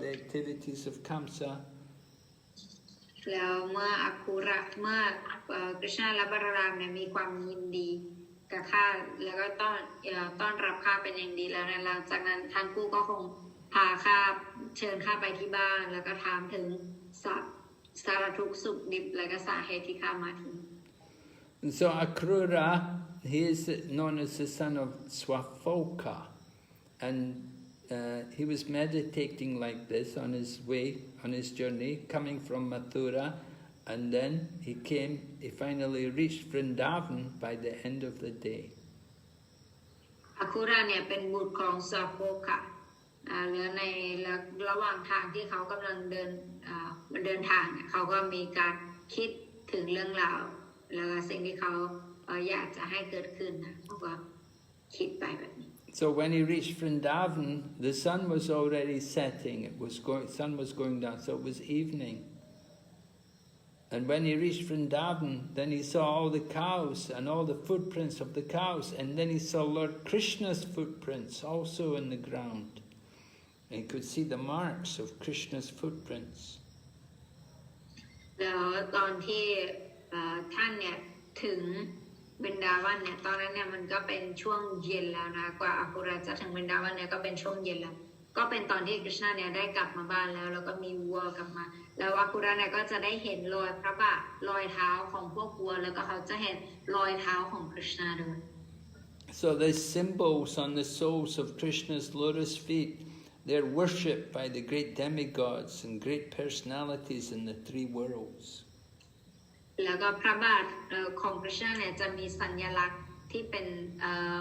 the activities of Kamsa. แล้วเมื่อคริชนาและบารามเนี่ยมีความยินดีกับข้าแล้วก็ต้อนรับข้าเป็นอย่างดีแล้วหลังจากนั้นท่านผู้ก็คงพาข้าเชิญข้าไปที่บ้านแล้วก็ถามถึงสารทุกข์สุขดิบและก็สาเหตุที่ข้ามาถึง So Akrura, he is known as the son of Swafoka, and he was meditating like this on his journey, coming from Mathura, and then he finally reached Vrndavan by the end of the day. Akrura เนี่ยเป็นบุตรของสวาโฟกะแล้วในระหว่างทางที่เขากำลังเดินทางเนี่ยเขาก็มีการคิดถึงเรื่องราวแล้วก็สิ่งที่เขาอยากจะให้เกิดขึ้นนะเขาก็คิดไปแบบนี้ So when he reached Vrndavan, the sun was already setting. Sun was going down, so it was evening. And when he reached Vrndavan, then he saw all the cows and all the footprints of the cows, and then he saw Lord Krishna's footprints also in the ground. And he could see the marks of Krishna's footprints. แล้วตอนที่ท่านเนี่ยถึงบรินดาวันเนี่ยตอนนั้นเนี่ยมันก็เป็นช่วงเย็นแล้วนะกว่าอากุระจะถึงบรินดาวันเนี่ยก็เป็นช่วงเย็นแล้วก็เป็นตอนที่กฤษณะเนี่ยได้กลับมาบ้านแล้วก็มีวัวกลับมาแล้วอากุระเนี่ยก็จะได้เห็นรอยพระบาทรอยเท้าของพวกวัวแล้วก็เขาจะเห็นรอยเท้าของกฤษณะด้วย So the symbols on the soles of Krishna's lotus feet, they're worshipped by the great demigods and great personalities in the three worlds. แล้วก็พระบาทของกฤษณะเนี่ยจะมีสัญลักษณ์ที่เป็น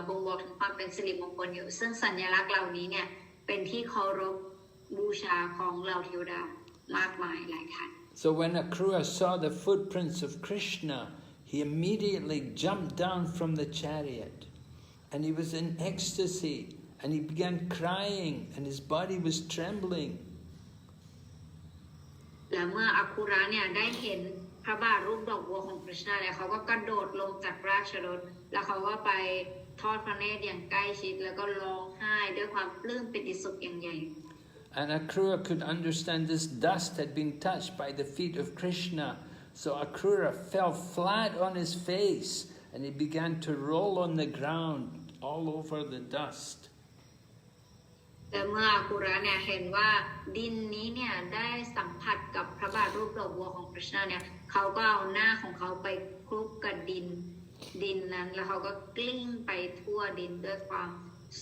บ่งบอกถึงความเป็นสิริมงคลอยู่ซึ่งสัญลักษณ์เหล่านี้เนี่ยเป็นที่เคารพบูชาของเหล่าเทวดามากมายหลายท่าน So when Akrura saw the footprints of Krishna, he immediately jumped down from the chariot and he was in ecstasy and he began crying and his body was trembling. และเมื่ออาคุระเนี่ยได้เห็นพระบาทรูปดอกบัวของกฤษณะเนี่ยเขาก็กระโดดลงจากราชรถแล้วเขาก็ไปทอดพระเนตรอย่างใกล้ชิดแล้วก็ร้องไห้ด้วยความปลื้มปิติสุขอย่างใหญ่ And Akrura could understand this dust had been touched by the feet of Krishna. So Akrura fell flat on his face and he began to roll on the ground all over the dust. แต่เมื่ออาคุระเนี่ยเห็นว่าดินนี้เนี่ยได้สัมผัสกับพระบาทรูปดอกบัวของกฤษณะเนี่ยเขาก็เอาหน้าของเขาไปคลุกกับดินนั้นแล้วเขาก็กลิ้งไปทั่วดินด้วยความ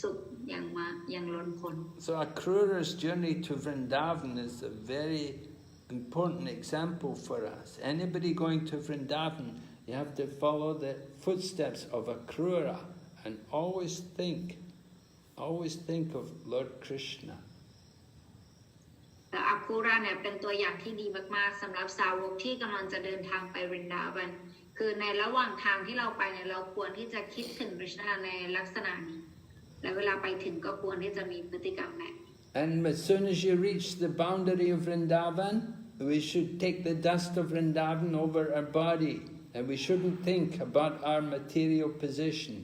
สุขอย่างล้นพ้น So Akrura's journey to Vrndavan is a very important example for us. Anybody going to Vrndavan, you have to follow the footsteps of Akrura and always think of Lord Krishna. แต่อาคูระเนี่ยเป็นตัวอย่างที่ดีมากๆสำหรับสาวกที่กำลังจะเดินทางไปวรินดาวันคือในระหว่างทางที่เราไปเนี่ยเราควรที่จะคิดถึงกฤษณะในลักษณะนี้และเวลาไปถึงก็ควรที่จะมีพฤติกรรมแบบ And as soon as you reach the boundary of Vrndavan, we should take the dust of Vrndavan over our body, and we shouldn't think about our material position,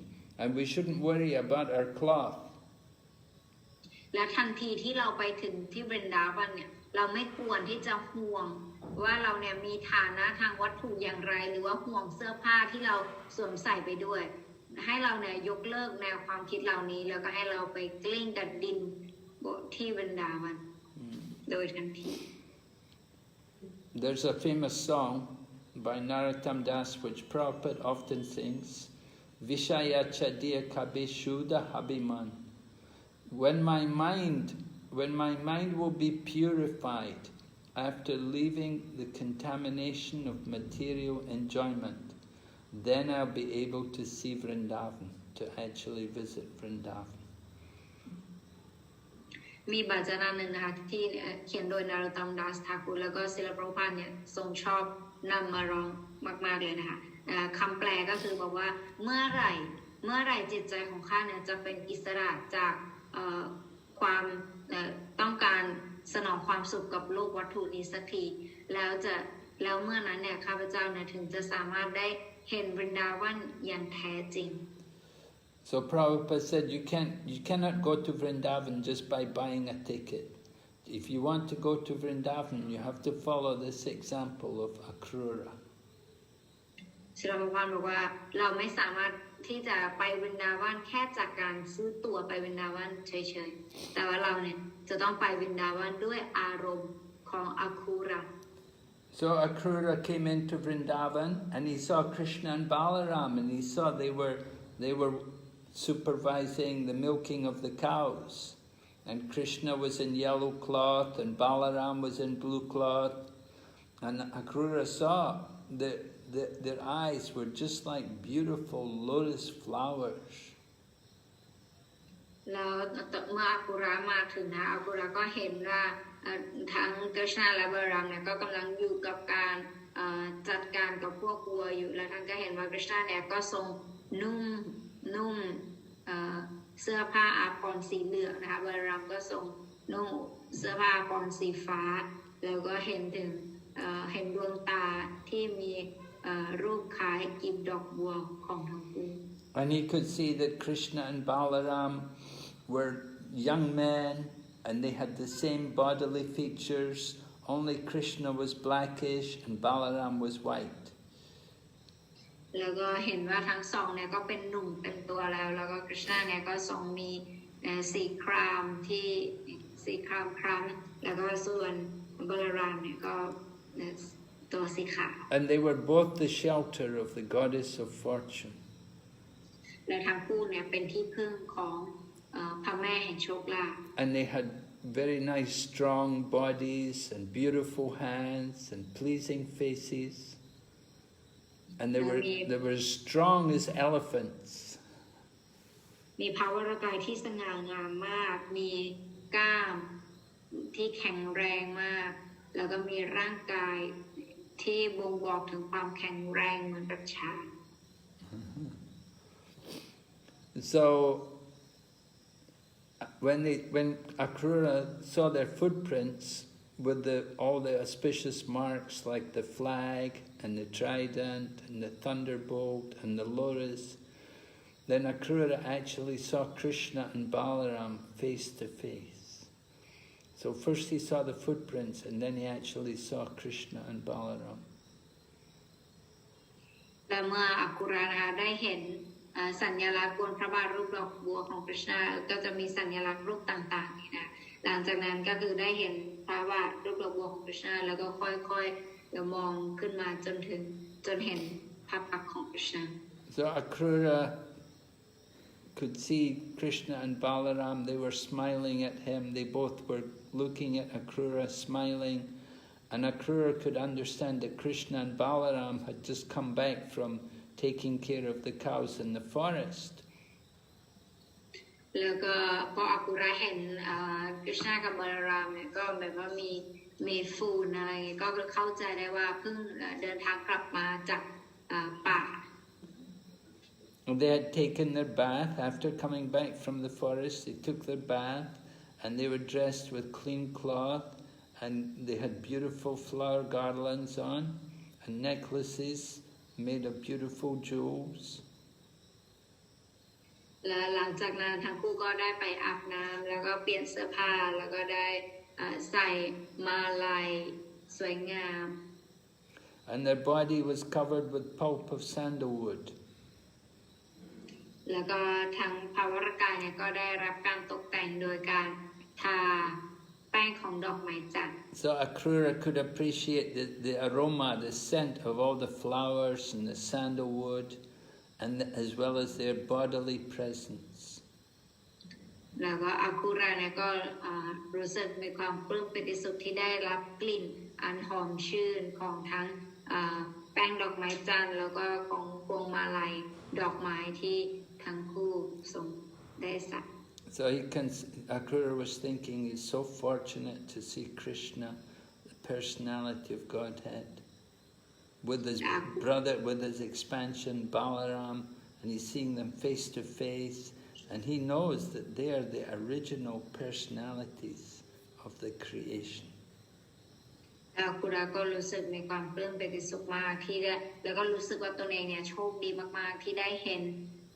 and we shouldn't worry about our cloth. และทันทีที่เราไปถึงที่วรินดาวันเนี่ยเราไม่ควรที่จะห่วงว่าเราเนี่ยมีฐานะทางวัตถุอย่างไรหรือว่าห่วงเสื้อผ้าที่เราสวมใส่ไปด้วยให้เราเนี่ยยกเลิกแนวความคิดเหล่านี้แล้วก็ให้เราไปกลิ้งกับดินที่วรินดาวันโดยทันที There's a famous song by Narottam Das which Prabhupada often sings, Vishaya Chadiya Kabe Shuddha Habiman. When my mind will be purified after leaving the contamination of material enjoyment, then I'll be able to see Vrndavan, to actually visit Vrndavan. มีบาจนาหนึ่งนะคะที่เขียนโดยนารตัมดัสทาคุแล้วก็ศิลปะพันธ์เนี่ยทรงชอบนำมาร้องมากๆเลยนะคะคำแปลก็คือบอกว่าเมื่อไหร่จิตใจของข้าเนี่ยจะเป็นอิสระจากความต้องการสนองความสุขกับโลกวัตถุนี้สักทีแล้วเมื่อนั้นเนี่ยข้าพเจ้าเนี่ยถึงจะสามารถได้เห็นวรินดาวันอย่างแท้จริง So Prabhupada said you cannot go to Vrndavan just by buying a ticket. If you want to go to Vrndavan, you have to follow this example of Akrura. ศิลปะพันธ์บอกว่าเราไม่สามารถที่จะไปวรินดาวันแค่จากการซื้อตั๋วไปวรินดาวันเฉยๆแต่ว่าเราเนี่ยจะต้องไปวรินดาวันด้วยอารมณ์ของอาคูระ So Akrura came into Vrndavan and he saw Krishna and Balaram and he saw they were supervising the milking of the cows. And Krishna was in yellow cloth and Balaram was in blue cloth. And Akrura saw that their eyes were just like beautiful lotus flowers. แล้วเมื่ออาคูระมาถึงนะอาคูระก็เห็นว่าทั้งกฤษณะและบาลามเนี่ยก็กำลังอยู่กับการจัดการกับพวกวัวอยู่แล้วท่านก็เห็นว่ากฤษณะเนี่ยก็ทรงนุ่มเสื้อผ้าอาภรณ์สีเหลืองนะคะบาลามก็ทรงนุ่งเสื้อผ้าอาภรณ์สีฟ้าแล้วก็เห็นดวงตาที่มีรูปคล้ายกีบดอกบัวของทั้งคู่ And he could see that Krishna and Balaram were young men and they had the same bodily features, only Krishna was blackish and Balaram was white. แล้วก็เห็นว่าทั้งสองเนี่ยก็เป็นหนุ่มเต็มตัวแล้วแล้วก็คริชนาเนี่ยก็ทรงมีสีครามที่สีครามแล้วก็ส่วนบาลารามเนี่ยก็ตัวสีขาว And they were both the shelter of the goddess of fortune. และทั้งคู่เนี่ยเป็นที่พึ่งของพระแม่แห่งโชคลาภ And they had very nice strong bodies and beautiful hands and pleasing faces. And they were as strong as elephants. มีภาวะร่างกายที่สง่างามมากมีกล้ามที่แข็งแรงมากแล้วก็มีร่างกายที่บ่งบอกถึงความแข็งแรงเหมือนกับช้าง So when Akrura saw their footprints with all the auspicious marks like the flag and the trident and the thunderbolt and the lotus, then Akrura actually saw Krishna and Balaram face to face. So first he saw the footprints and then he actually saw Krishna and Balaram. และเมื่ออัคุราได้เห็นสัญลักษณ์บนพระบาทรูปดอกบัวของคริชนาก็จะมีสัญลักษณ์รูปต่างๆนี่นะหลังจากนั้นก็คือได้เห็นพระบาทรูปดอกบัวของคริชนาแล้วก็ค่อยๆมองขึ้นมาจนเห็นพระพักตร์ของคริชนา So Akrura could see Krishna and Balaram. They were smiling at him. They both were looking at Akrura, smiling. And Akrura could understand that Krishna and Balaram had just come back from taking care of the cows in the forest. แล้วก็พออัคุราเห็นคริชนากับบาลารามเนี่ยก็แบบว่ามีฟูนอะไรก็เข้าใจได้ว่าเพิ่งเดินทางกลับมาจากป่า They had taken their bath. After coming back from the forest, they took their bath and they were dressed with clean cloth and they had beautiful flower garlands on and necklaces made of beautiful jewels. และหลังจากนั้นทั้งคู่ก็ได้ไปอาบน้ำแล้วก็เปลี่ยนเสื้อผ้าแล้วก็ได้ใส่มาลัยสวยงาม And their body was covered with pulp of sandalwood. แล้วก็ทั้งภาวะร่างกายเนี่ยก็ได้รับการตกแต่งโดยการทาแป้งของดอกไม้จันทร์ So Akrura could appreciate the aroma, the scent of all the flowers and the sandalwood, and as well as their bodily presence. แล้วก็อาคุราเนี่ยก็รู้สึกมีความปลื้มปิติสุขที่ได้รับกลิ่นอันหอมชื่นของทั้งแป้งดอกไม้จันทร์แล้วก็ของพวงมาลัยดอกไม้ที่ทั้งคู่ทรงได้ใส่ So Akrura was thinking he's so fortunate to see Krishna, the personality of Godhead, with his brother, with his expansion, Balaram, and he's seeing them face to face, and he knows that they are the original personalities of the creation. อาคุราก็รู้สึกมีความปลื้มปิติสุขมากที่ได้แล้วก็รู้สึกว่าตนเองเนี่ยโชคดีมากๆที่ได้เห็น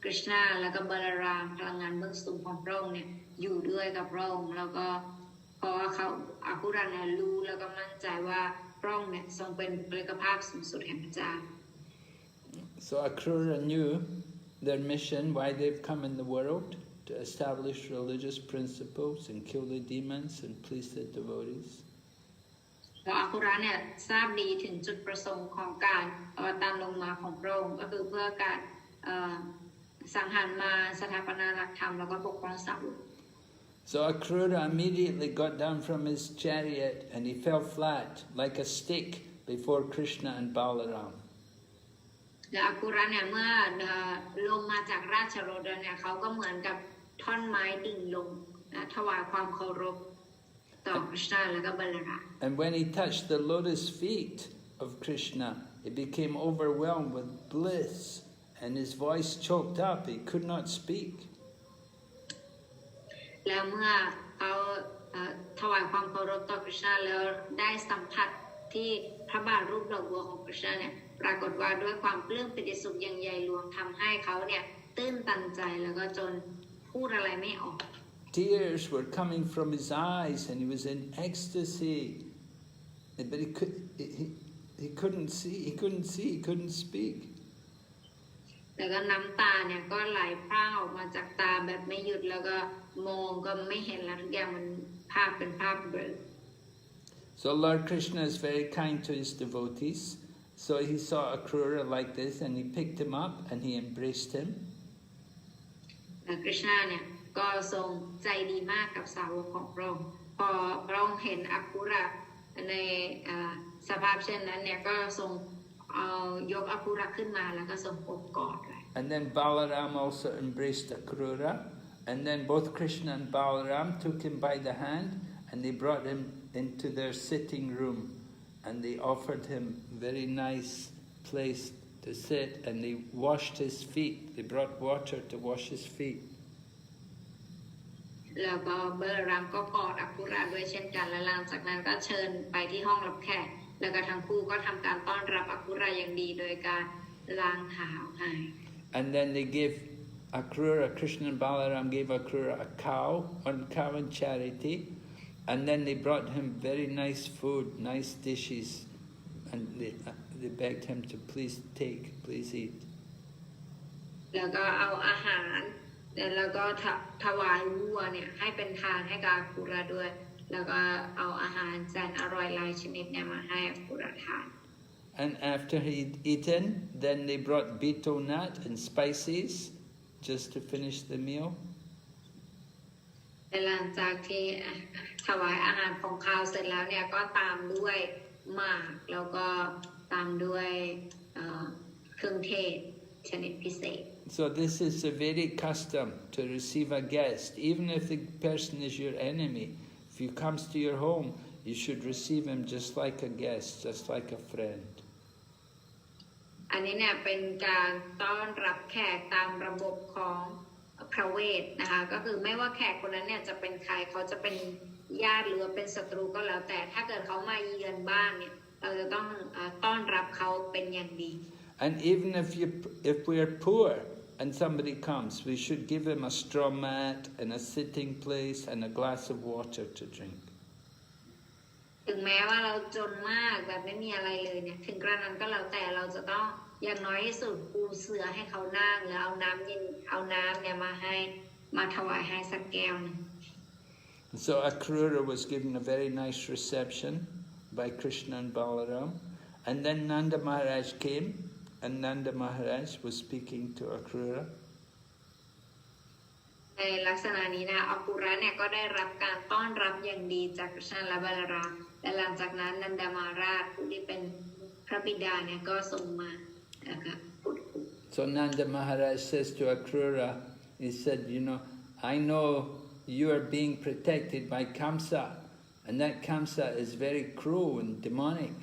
คริชนาแล้วก็บาลารามพลังงานเบื้องสูงของพระองค์เนี่ยอยู่ด้วยกับพระองค์แล้วก็เพราะว่าเขาอาคุราเนี่ยรู้แล้วก็มั่นใจว่าพระองค์เนี่ยทรงเป็นบุคลิกภาพสูงสุดแห่งพระเจ้า So Akrura knew their mission, why they've come in the world, to establish religious principles and kill the demons and please the devotees. แล้วอาคุระเนี่ยทราบดีถึงจุดประสงค์ของการอวตารลงมาของพระองค์ก็คือเพื่อการสังหารมาสถาปนาหลักธรรมแล้วก็ปกป้องสาวก So Akrura immediately got down from his chariot and he fell flat like a stick before Krishna and Balaram. และอาคุระเนี่ยเมื่อลงมาจากราชโรดเนี่ยเขาก็เหมือนกับท่อนไม้ดิ่งลงถวายความเคารพต่อคริชนาแล้วก็บาลาราม And when he touched the lotus feet of Krishna, he became overwhelmed with bliss and his voice choked up. He could not speak. แล้วเมื่อเขาถวายความเคารพต่อคริชนาแล้วได้สัมผัสที่พระบาทรูปดอกบัวของคริชนาเนี่ยปรากฏว่าด้วยความปลื้มปิติสุขอย่างใหญ่หลวงทำให้เขาเนี่ยตื้นตันใจแล้วก็จนพูดอะไรไม่ออก Tears were coming from his eyes and he was in ecstasy. but he couldn't see, he couldn't speak. แล้วก็น้ำตาเนี่ยก็ไหลพร่างออกมาจากตาแบบไม่หยุดแล้วก็มองก็ไม่เห็นแล้วทุกอย่างมันภาพเป็นภาพเบลอ So Lord Krishna is very kind to his devotees. So he saw Akrura like this and he picked him up and he embraced him. แล้วคริชนาเนี่ยก็ทรงใจดีมากกับสาวกของพระองค์พอพระองค์เห็นอัคุระในสภาพเช่นนั้นเนี่ยก็ทรงเอายกอัคุระขึ้นมาแล้วก็ทรงอบกอดเลย And then Balaram also embraced Akrura. And then both Krishna and Balaram took him by the hand and they brought him into their sitting room. And they offered him very nice place to sit and they washed his feet. They brought water to wash his feet. แล้วก็เบอร์รามก็กอดอัคุระด้วยเช่นกันและหลังจากนั้นก็เชิญไปที่ห้องรับแขกแล้วก็ทั้งคู่ก็ทำการต้อนรับอัคุระอย่างดีโดยการล้างเท้าให้ And then they gave Akrura, Krishna and Balaram gave Akrura a cow, one cow in charity. And then they brought him very nice food, nice dishes. And they begged him to please eat. แล้วก็เอาอาหารแล้วก็ถวายวัวเนี่ยให้เป็นทานให้กับอัคุระด้วยแล้วก็เอาอาหารแสนอร่อยหลายชนิดเนี่ยมาให้อัคุระทาน And after he'd eaten, then they brought betel nut and spices just to finish the meal. หลังจากที่ถวายอาหารของข้าวเสร็จแล้วเนี่ยก็ตามด้วยหมากแล้วก็ตามด้วยเครื่องเทศชนิดพิเศษ So this is a Vedic custom to receive a guest. Even if the person is your enemy, if he comes to your home, you should receive him just like a guest, just like a friend. อันนี้เนี่ยเป็นการต้อนรับแขกตามระบบของพระเวทนะคะก็คือไม่ว่าแขกคนนั้นเนี่ยจะเป็นใครเขาจะเป็นญาติหรือเป็นศัตรูก็แล้วแต่ถ้าเกิดเขามาเยือนบ้านเนี่ยเราจะต้องต้อนรับเขาเป็นอย่างดี And even if we are poor and somebody comes, we should give him a straw mat and a sitting place and a glass of water to drink. ถึงแม้ว่าเราจนมากแบบไม่มีอะไรเลยเนี่ยถึงกระนั้นก็แล้วแต่เราจะต้องอย่างน้อยที่สุดปูเสื่อให้เขานั่งแล้วเอาน้ำเย็นเอาน้ำเนี่ยมาถวายให้สักแก้วนึง So Akrura was given a very nice reception by Krishna and Balaram. And then Nanda Maharaj came and Nanda Maharaj was speaking to Akrura. ในลักษณะนี้นะอัคุระเนี่ยก็ได้รับการต้อนรับอย่างดีจากกฤษณและบาลรามและหลังจากนั้นนันดามาราชผู้ที่เป็นพระบิดาเนี่ยก็ทรงมานะคะพูดคุย So Nanda Maharaj says to Akrura, he said, I know you are being protected by Kamsa, and that Kamsa is very cruel and demonic.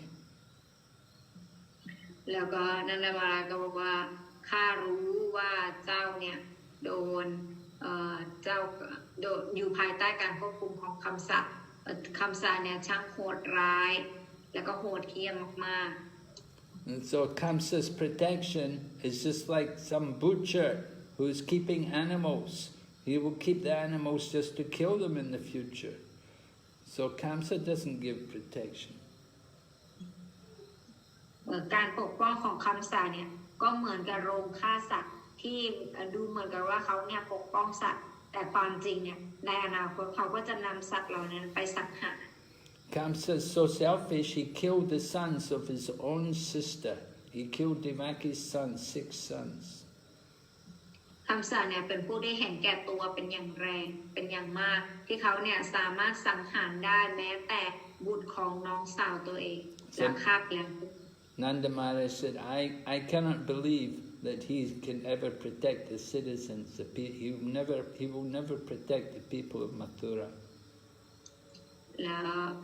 แล้วก็นันดามาราชก็บอกว่าข้ารู้ว่าเจ้าเนี่ยโดนอยู่ภายใต้การควบคุมของคำสาเนี่ยช่างโหดร้ายแล้วก็โหดเหี้ยมมากๆ And so Kamsa's protection is just like some butcher who's keeping animals. He will keep the animals just to kill them in the future. So Kamsa doesn't give protection. การปกป้องของคำสาเนี่ยก็เหมือนกับโรงฆ่าสัตว์ที่ดูเหมือนกับว่าเขาเนี่ยปกป้องสัตว์แต่ความจริงเนี่ยในอนาคตเขาก็จะนำสัตว์เหล่านั้นไปสังหาร Kamsa is so selfish, he killed the sons of his own sister. He killed Devaki's sons, 6 sons. คำสาเนี่ยเป็นผู้ที่เห็นแก่ตัวเป็นอย่างแรงเป็นอย่างมากที่เขาเนี่ยสามารถสังหารได้แม้แต่บุตรของน้องสาวตัวเองและฆ่าเพียง Nanda Maharaj said, I cannot believe that he can ever protect the citizens. He will never protect the people of Mathura. แล้ว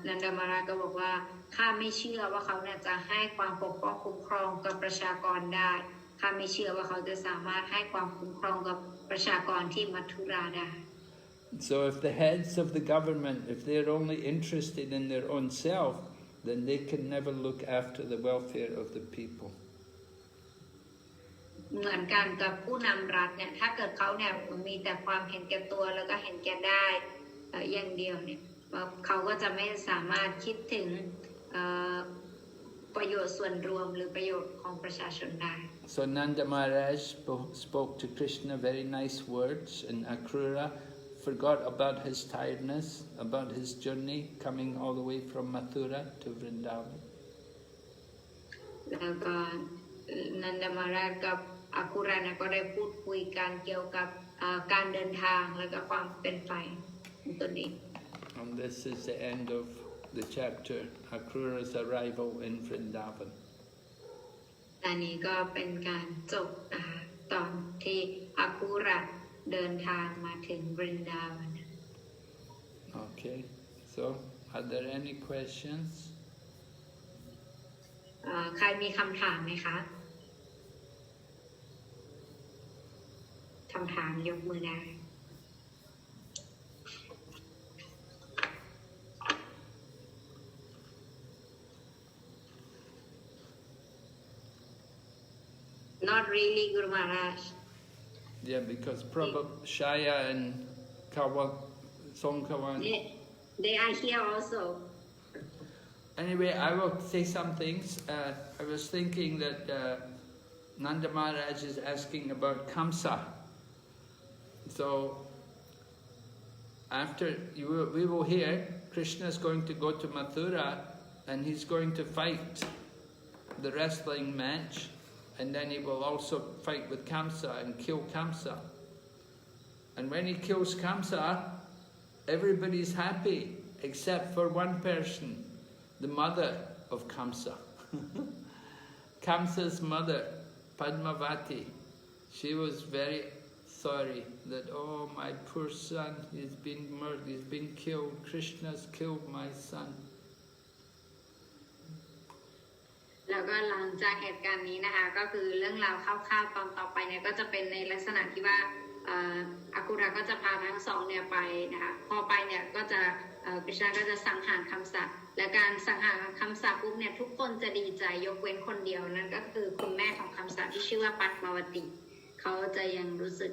นันดามาราก็บอกว่าข้าไม่เชื่อว่าเขาเนี่ยจะให้ความปกป้องคุ้มครองกับประชากรได้ข้าไม่เชื่อว่าเขาจะสามารถให้ความคุ้มครองกับประชากรที่มัทุราได้ So if the heads of the government, if they're only interested in their own self, then they can never look after the welfare of the people. เหมือนกันกับผู้นำรัฐเนี่ยถ้าเกิดเขาเนี่ยมีแต่ความเห็นแก่ตัวแล้วก็เห็นแก่ได้อย่างเดียวเนี่ยเขาก็จะไม่สามารถคิดถึง ประโยชน์ส่วนรวมหรือประโยชน์ของประชาชนได้ So Nanda Maharaj spoke to Krishna very nice words, and Akrura forgot about his tiredness, about his journey coming all the way from Mathura to Vrndavan. แล้วก็นันดามาราชกับอาคุรานะก็ได้พูดคุยกันเกี่ยวกับการเดินทางและก็ความเป็นไปของตนเอง And this is the end of the chapter, Akrura's arrival in Vrndavan. อันนี้ก็เป็นการจบนะคะตอนที่อาคุระเดินทางมาถึงบรินดาวัน Okay, so are there any questions? ใครมีคำถามไหมคะคำถามยกมือได้ Not really, Guru Maharaj. Yeah, because probably Shaya and Songkawan. They are here also. Anyway, I will say some things. I was thinking that Nanda Maharaj is asking about Kamsa. So, after we will hear, Krishna is going to go to Mathura and he's going to fight the wrestling match, and then he will also fight with Kamsa and kill Kamsa. And when he kills Kamsa, everybody's happy except for one person, the mother of Kamsa. Kamsa's mother, Padmavati, she was very sorry that, oh, my poor son, he's been murdered, he's been killed, Krishna's killed my son. แล้วก็หลังจากเหตุการณ์นี้นะคะก็คือเรื่องราวคร่าวๆตอนต่อไปเนี่ยก็จะเป็นในลักษณะที่ว่าอากุระก็จะพาทั้งสองเนี่ยไปนะคะพอไปเนี่ยก็จะกฤษณะก็จะสังหารคำสัตย์และการสังหารคำสัตย์ปุ๊บเนี่ยทุกคนจะดีใจยกเว้นคนเดียวนั่นก็คือคุณแม่ของคำสัตย์ที่ชื่อว่าปัตมาวติเขาจะยังรู้สึก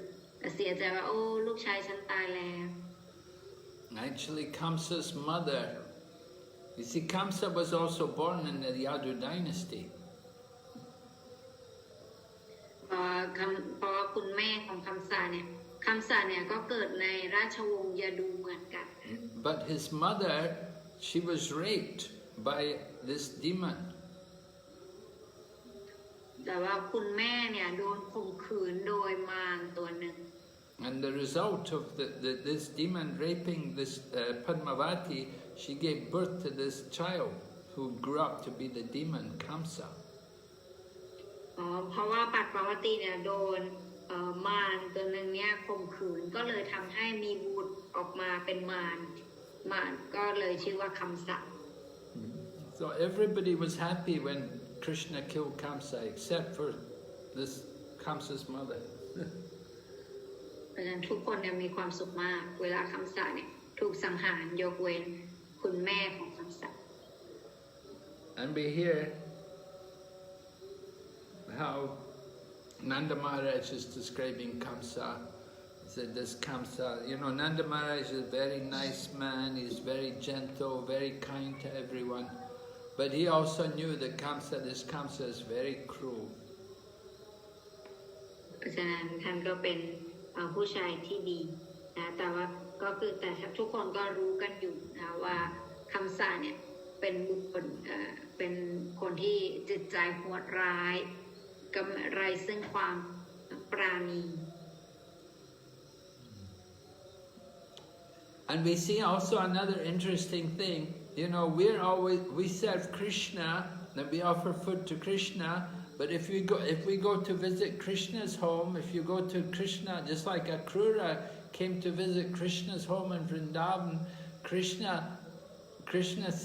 เสียใจว่าโอ้ลูกชายฉันตายแล้ว Actually, Kamsa's mother, you see, Kamsa was also born in the Yadu dynasty. เพราะว่าคุณแม่ของคำสัตย์เนี่ยก็เกิดในราชวงศ์ยาดูเหมือนกัน But his mother, she was raped by this demon. แต่ว่าคุณแม่เนี่ยโดนข่มขืนโดยมารตัวหนึ่ง And the result of this demon raping this Padmavati, she gave birth to this child who grew up to be the demon Kamsa. เพราะว่าปัตมาวตีเนี่ยโดนมารตัวหนึ่งเนี่ยข่มขืนก็เลยทำให้มีบุตรออกมาเป็นมารก็เลยชื่อว่าคำสัตย์ So everybody was happy when Krishna killed Kamsa, except for this Kamsa's mother. เพราะฉะนั้นทุกคนเนี่ยมีความสุขมากเวลาคำสัตย์เนี่ยถูกสังหารยกเว้นคุณแม่ของคำสัตย์ And we hear how Nanda Maharaj is describing Kamsa. He said this Kamsa, you know, Nanda Maharaj is a very nice man, he's very gentle, very kind to everyone. But he also knew that this Kamsa is very cruel. เพราะฉะนั้นท่านก็เป็นผู้ชายที่ดีนะแต่ว่าก็คือแต่ทุกคนก็รู้กันอยู่นะว่าคำสัตย์เนี่ยเป็นบุคคลเป็นคนที่จิตใจโหดร้ายกำไรซึ่งความปราณี And we see also another interesting thing. You know, we serve Krishna, and we offer food to Krishna. But if we go to visit Krishna's home, if you go to Krishna, just like Akrura came to visit Krishna's home in Vrndavan, Krishna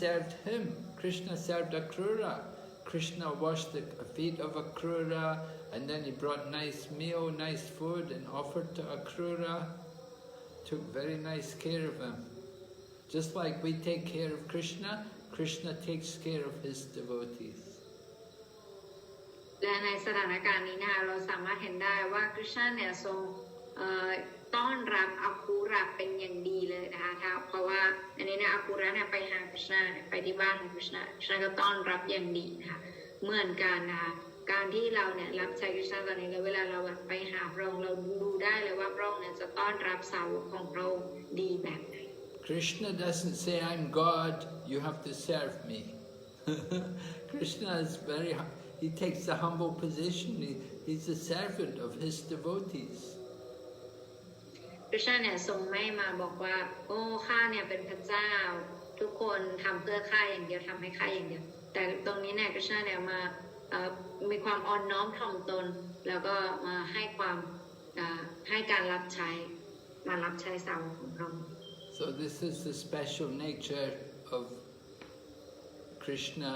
served him. Krishna served Akrura. Krishna washed the feet of Akrura, and then he brought nice meal, nice food, and offered to Akrura. Took very nice care of him. Just like we take care of Krishna, Krishna takes care of his devotees. และในสถานการณ์นี้นะคะเราสามารถเห็นได้ว่าคริชนาเนี่ยทรง ต้อนรับอาคูระเป็นอย่างดีเลยนะคะเพราะว่าอันนี้นะอาคูระเนี่ยไปหาคริชนาไปที่บ้านของคริชนาก็ต้อนรับอย่างดีนะคะเหมือนกันนะคะการที่เราเนี่ยรับใช้คริชนาตอนนี้แล้วเวลาเราไปหาพระองค์เราดูได้เลยว่าพระองค์เนี่ยจะต้อนรับสาวกของพระองค์ดีแบบไหน Krishna doesn't say, I'm God, you have to serve me. Krishna is he takes a humble position. He's a servant of his devotees. คริชนาเนี่ยทรงไม่มาบอกว่าโอ้ข้าเนี่ยเป็นพระเจ้าทุกคนทำเพื่อข้าอย่างเดียวทำให้ข้าอย่างเดียวแต่ตรงนี้เนี่ยคริชนาเนี่ยมามีความอ่อนน้อมถ่อมตนแล้วก็มาให้การรับใช้มารับใช้สาวกของเรา So this is the special nature of Krishna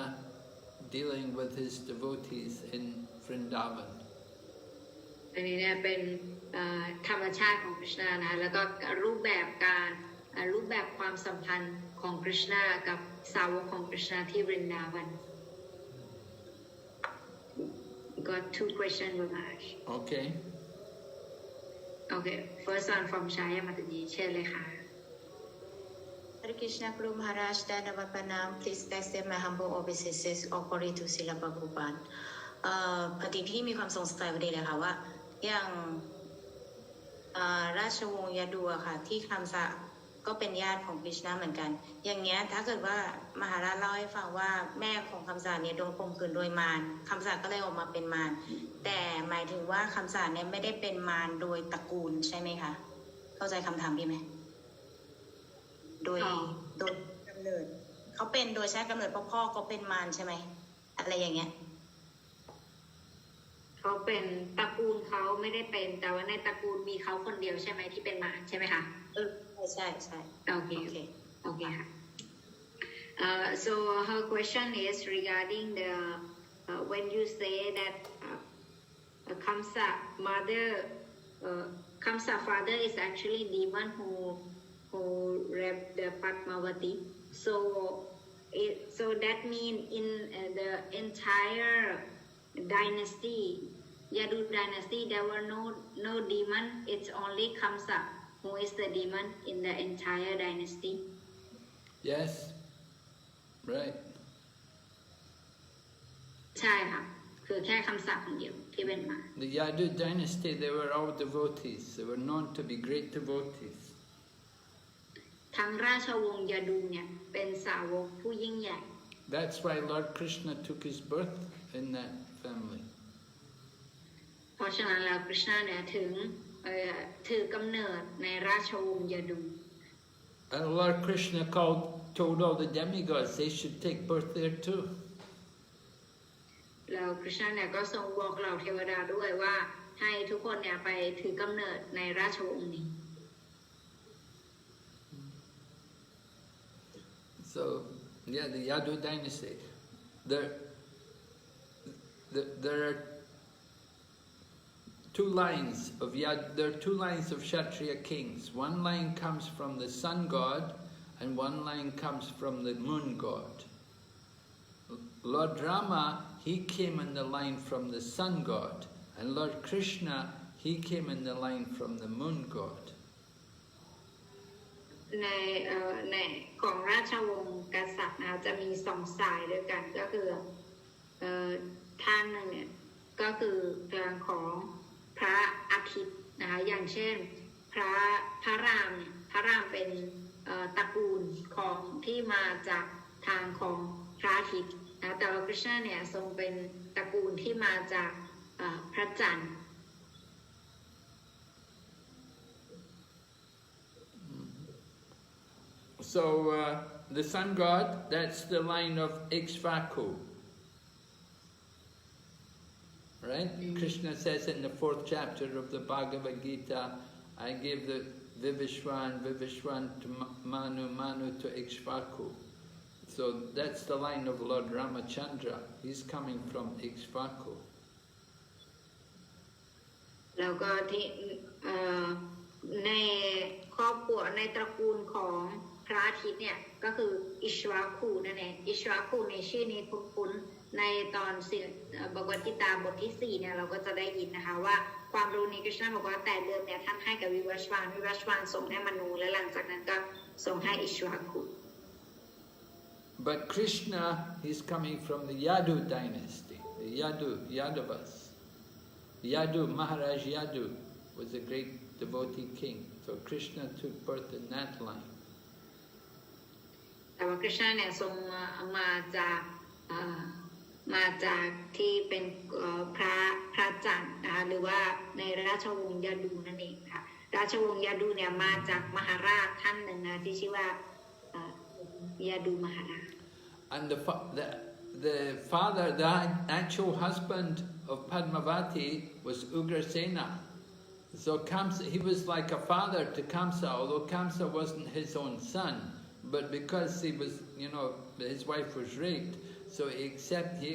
dealing with his devotees in Vrndavan. อันนี้เนี่ยเป็นธรรมชาติของคริชนานะแล้วก็รูปแบบความสัมพันธ์ของคริชนากับสาวกของคริชนาที่ Vrndavan. Got 2 questions Maharaj. Okay. Okay, first one from Shaya Mataji. เชิญเลยค่ะ Hare Krishna Guru Maharaj, Dandavat Pranam. Please accept my humble obeisances or glory to Srila Prabhupada. ปฏิพี่มีความสงสัยประเด็นเลยค่ะว่าอย่างราชวงศ์ยดูอะค่ะที่คำสะก็เป็นญาติของคริชนาเหมือนกันอย่างเงี้ยถ้าเกิดว่ามหาราชเล่าให้ฟังว่าแม่ของคำสะเนี่ยโดนข่มขืนโดยมารคำสะก็เลยออกมาเป็นมารแต่หมายถึงว่าคำสะเนี่ยไม่ได้เป็นมารโดยตระกูลใช่ไหมคะเข้าใจคำถามพี่ไหมโดยกำเนิดเขาเป็นโดยใช้กำเนิดเพราะพ่อเขาเป็นมารใช่ไหมอะไรอย่างเงี้ยเขาเป็นตระกูลเขาไม่ได้เป็นแต่ว่าในตระกูลมีเขาคนเดียวใช่ไหมที่เป็นมารใช่ไหมคะใช่โอเคค่ะso her question is regarding the when you say that Kamsa father is actually demon who raped the Padmavati so that mean in the entire dynasty Yadu dynasty there were no demon it's only Kamsa who is the demon in the entire dynasty Yes, right. ใช่ค่ะคือแค่คำศัพท์คนเดียวที่เป็นมา The Yadu dynasty, they were all devotees. They were known to be great devotees. ทั้งราชวงศ์ยดูเนี่ยเป็นสาวกผู้ยิ่งใหญ่ That's why Lord Krishna took his birth in that family. เพราะฉะนั้นแล้วคริชนาเนี่ยถือกำเนิดในราชวงศ์ยดู And Lord Krishna told all the demigods they should take birth there too. แล้วคริชนาเนี่ยก็ทรงบอกเหล่าเทวดาด้วยว่าให้ทุกคนเนี่ยไปถือกำเนิดในราชวงศ์นี้ So yeah, the Yadu dynasty. There are two lines of there are two lines of Kshatriya kings. One line comes from the sun god, and one line comes from the moon god. Lord Rama, he came in the line from the sun god, and Lord Krishna, he came in the line from the moon god. ในของราชวงศ์กษัตริย์นะจะมีสองสายด้วยกันก็คือทางหนึ่งเนี่ยก็คือทางของพระอาทิตย์นะคะอย่างเช่นพระรามเนี่ยพระรามเป็นตระกูลของที่มาจากทางของพระอาทิตย์นะแต่ว่าคริชนาเนี่ยทรงเป็นตระกูลที่มาจากพระจันทร์ So the sun god, that's the line of Eng-Thai. Right? Krishna says in the 4th chapter of the Bhagavad Gita, I gave the Vivishwan to Manu to Eng-Thai. So that's the line of Lord Ramachandra. He's coming from Eng-Thai. แล้วก็ที่ในครอบครัวในตระกูลของพระอาทิตย์เนี่ยก็คืออิชวาคูนั่นเองอิชวาคูในชื่อนี้คุ้นๆ ในตอนบกวดกีตาบทที่ 4เนี่ยเราก็จะได้ยินนะคะว่าความรู้นี้คริชนาบอกว่าแต่เดิมเนี่ยท่านให้กับวิวัชวานส่งให้มนูและหลังจากนั้นก็ส่งให้อิชวาคุ But Krishna, he's coming from the Yadu dynasty, the Yadavas. Yadu, Maharaj Yadu was a great devotee king. So Krishna took birth in that line. แต่ว่าคริชนาเนี่ยทรงมาจากที่เป็นพระจันทร์นะคะหรือว่าในราชวงศ์ยาดูนั่นเองค่ะราชวงศ์ยาดูเนี่ยมาจากมหาราชท่านหนึ่งนะที่ชื่อว่ายาดูมหาราช And the father, the actual husband of Padmavati was Ugrasena. So Kamsa, he was like a father to Kamsa, although Kamsa wasn't his own son. But because he was, his wife was raped, so he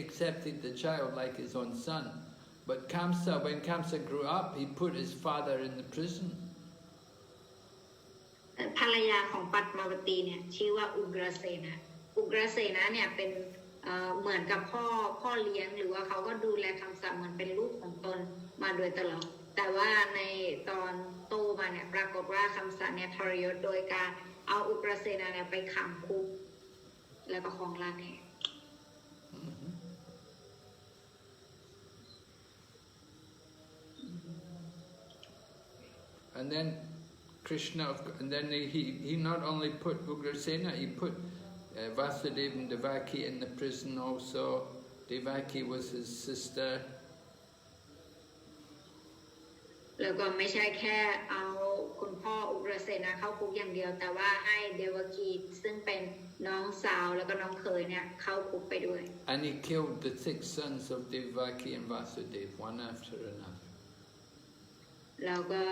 accepted the child like his own son. But Kamsa, when Kamsa grew up, he put his father in the prison. ภรรยาของปัตมาวตีเนี่ยชื่อว่าอุกรเสนาเนี่ยเป็นเหมือนกับพ่อเลี้ยงหรือว่าเขาก็ดูแลคำสั่งเหมือนเป็นลูกของตนมาโดยตลอดแต่ว่าในตอนโตมาเนี่ยปรากฏว่าคำสั่งเนี่ยทรยศโดยการเอาอุกรเสนาเนี่ยไปขังคุกแล้วก็ของราชเนี่ย And then Krishna, and then he not only put Ugrasena, he put Vasudeva and Devaki in the prison also. Devaki was his sister. แล้วก็ไม่ใช่แค่เอาคุณพ่ออุกรเสนาเข้าคุกอย่างเดียวแต่ว่าให้เดวกีซึ่งเป็นน้องสาวแล้วก็น้องเขยเนี่ยเข้าคุกไปด้วย And he killed the 6 sons of Devaki and Vasudeva, one after another. แล้วก็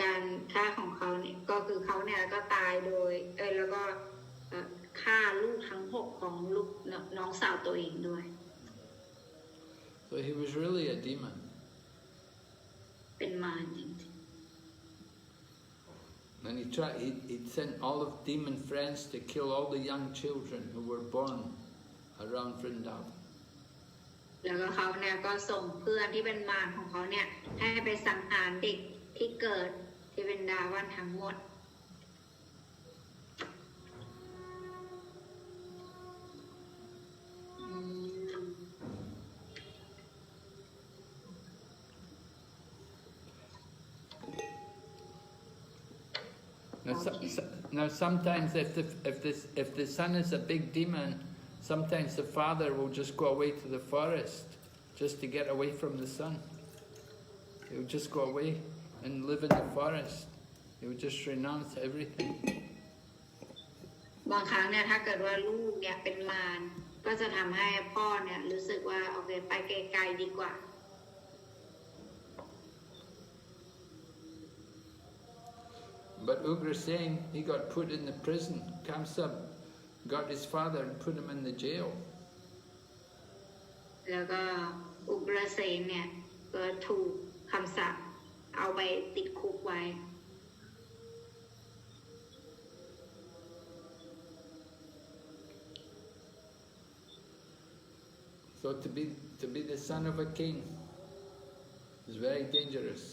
การฆ่าของเขาเนี่ยก็คือเขาเนี่ยก็ตายโดยแล้วก็ฆ่าลูกทั้ง 6ของลูกน้องสาวตัวเองด้วย So he was really a demon. เป็นมารจริง And he sent all of demon friends to kill all the young children who were born around Vrndavan. แล้วก็เขาเนี่ยก็ส่งเพื่อนที่เป็นมารของเขาเนี่ยให้ไปสังหารเด็กที่เกิดที่เป็นดาวันทั้งหมด Now sometimes if the son is a big demon, sometimes the father will just go away to the forest just to get away from the son. He will just go away and live in the forest. He will just renounce everything. บางครั้งเนี่ยถ้าเกิดว่าลูกเนี่ยเป็นมารก็จะทำให้พ่อเนี่ยรู้สึกว่าโอเคไปไกลๆดีกว่า But Ugrasena, he got put in the prison. Kamsa got his father and put him in the jail. แล้วก็อุกรเสนเนี่ยก็ถูกคำสั่งเอาไปติดคุกไว้ So to be the son of a king is very dangerous.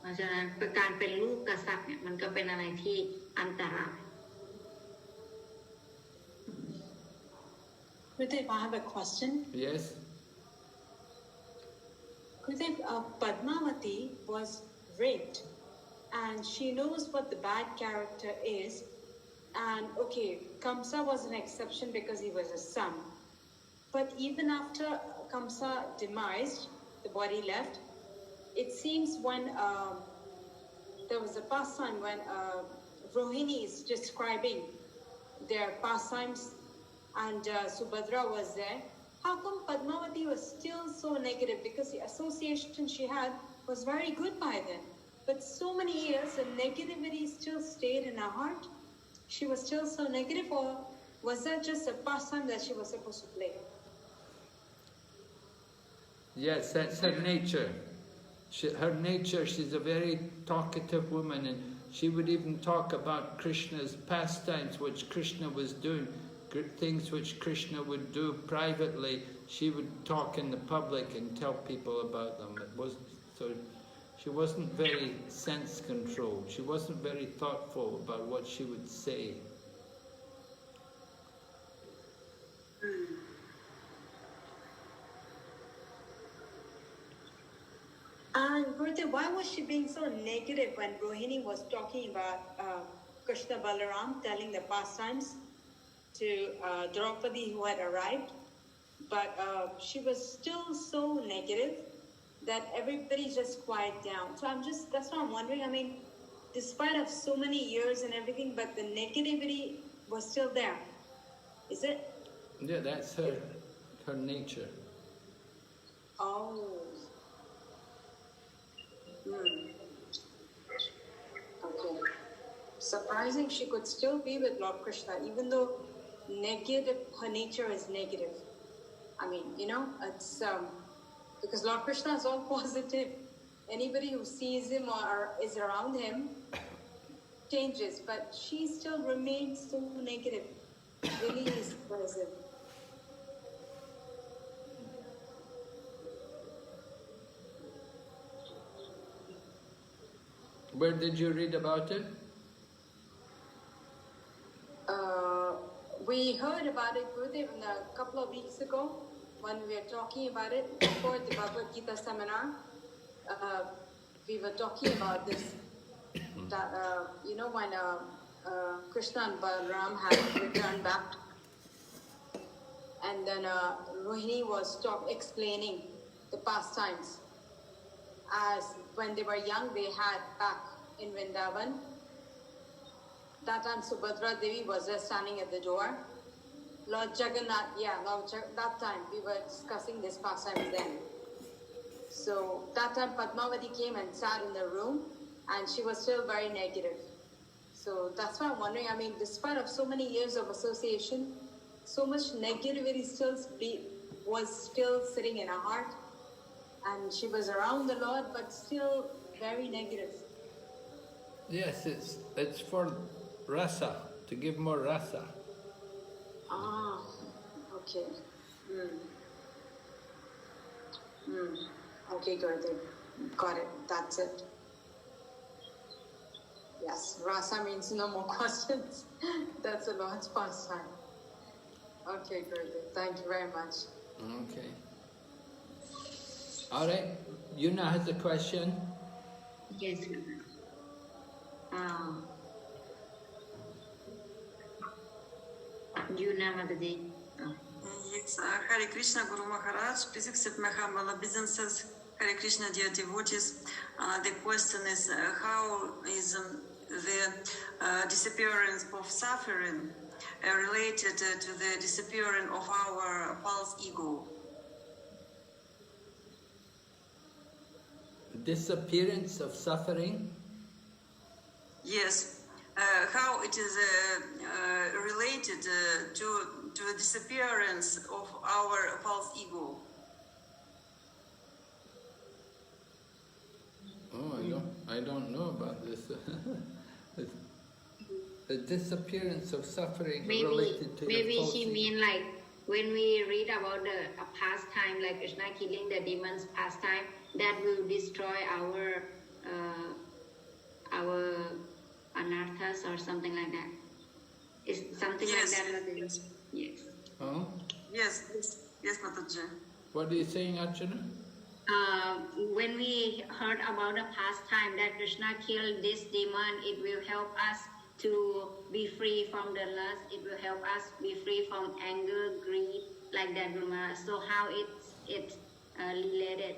เพราะฉะนั้นการเป็นลูกกษัตริย์เนี่ยมันก็เป็นอะไรที่อันตราย Gurudev, I have a question. Yes? Gurudev, Padmavati was raped and she knows what the bad character is. And okay, Kamsa was an exception because he was a son. But even after Kamsa demised, the body left, it seems when there was a pastime when Rohini is describing their pastimes and Subhadra was there, how come Padmavati was still so negative? Because the association she had was very good by then. But so many years, the negativity still stayed in her heart. She was still so negative, or was that just a pastime that she was supposed to play? Yes, that's her nature. Her nature, she's a very talkative woman, and she would even talk about Krishna's pastimes, which Krishna was doing. things which Krishna would do privately, she would talk in the public and tell people about them. It was so. She wasn't very sense-controlled. She wasn't very thoughtful about what she would say. And Gurudev, why was she being so negative when Rohini was talking about Krishna Balaram telling the pastimes to Draupadi who had arrived? But she was still so negative that everybody just quieted down. So that's what I'm wondering. I mean, despite of so many years and everything, but the negativity was still there. Is it? Yeah, that's her nature. Oh. Okay. Surprising she could still be with Lord Krishna, even though her nature is negative. I mean, it's because Lord Krishna is all positive. Anybody who sees him or is around him changes, but she still remains so negative. Really is surprising. Where did you read about it? We heard about it, Gurudev, a couple of weeks ago when we were talking about it before the Bhagavad Gita seminar. We were talking about this, that, when Krishna and Balaram had returned back, and then Rohini was explaining the pastimes as when they were young they had back in Vrndavan. That time Subhadra Devi was just standing at the door. Lord Jagannath, that time we were discussing this pastime then. So that time Padmavati came and sat in the room and she was still very negative. So that's why I'm wondering, I mean, despite of so many years of association, so much negativity was still sitting in her heart. And she was around the Lord, but still very negative. Yes, it's for rasa, to give more rasa. Ah, okay. Okay, Gurudev. Got it. That's it. Yes, rasa means no more questions. That's the Lord's pastime. Okay, Gurudev. Thank you very much. Okay. All right. Yuna has a question. Yes. Yuna Mataji. Yes, Hare Krishna Guru Maharaj. Please accept my humble obeisances. Hare Krishna, dear devotees. The question is, how is the disappearance of suffering related to the disappearance of our false ego? Disappearance of suffering? Yes. How it is related to the disappearance of our false ego? Oh, I don't know about this. The disappearance of suffering related to maybe the false she ego. mean like when we read about a pastime like Krishna killing the demons pastime, that will destroy our anarthas or something like that. Is something Yes. like that? Yes. Yes. Oh? Yes, Mataji. What are you saying, Archana? When we heard about a pastime that Krishna killed this demon, it will help us to be free from the lust. It will help us be free from anger, greed, like that, Guru Maharaj. So how it's related?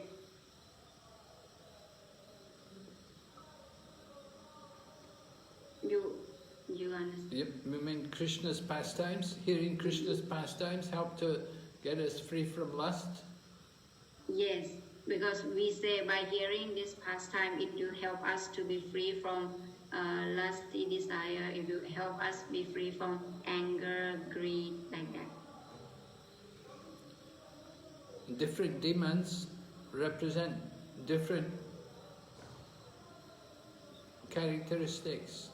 You understand? Yep, we mean Krishna's pastimes. Hearing Krishna's pastimes help to get us free from lust. Yes, because we say by hearing this pastime, it will help us to be free from lusty desire. It will help us be free from anger, greed, like that. Different demons represent different characteristics,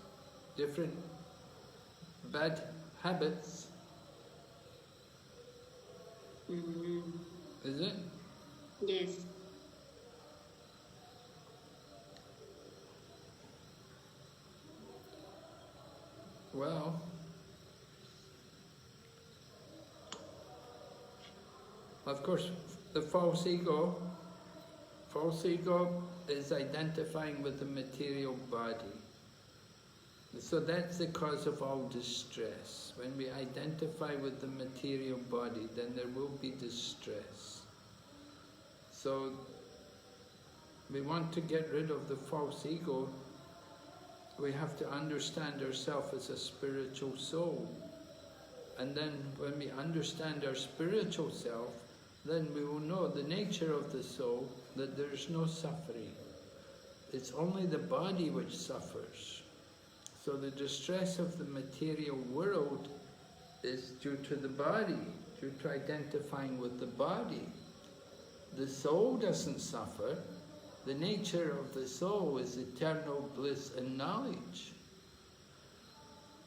different bad habits Is it? Yes. Well, of course, the false ego is identifying with the material body. So that's the cause of all distress. When we identify with the material body, then there will be distress. So we want to get rid of the false ego. We have to understand ourselves as a spiritual soul. And then when we understand our spiritual self, then we will know the nature of the soul, that there is no suffering. It's only the body which suffers. So the distress of the material world is due to the body, due to identifying with the body. The soul doesn't suffer. The nature of the soul is eternal bliss and knowledge.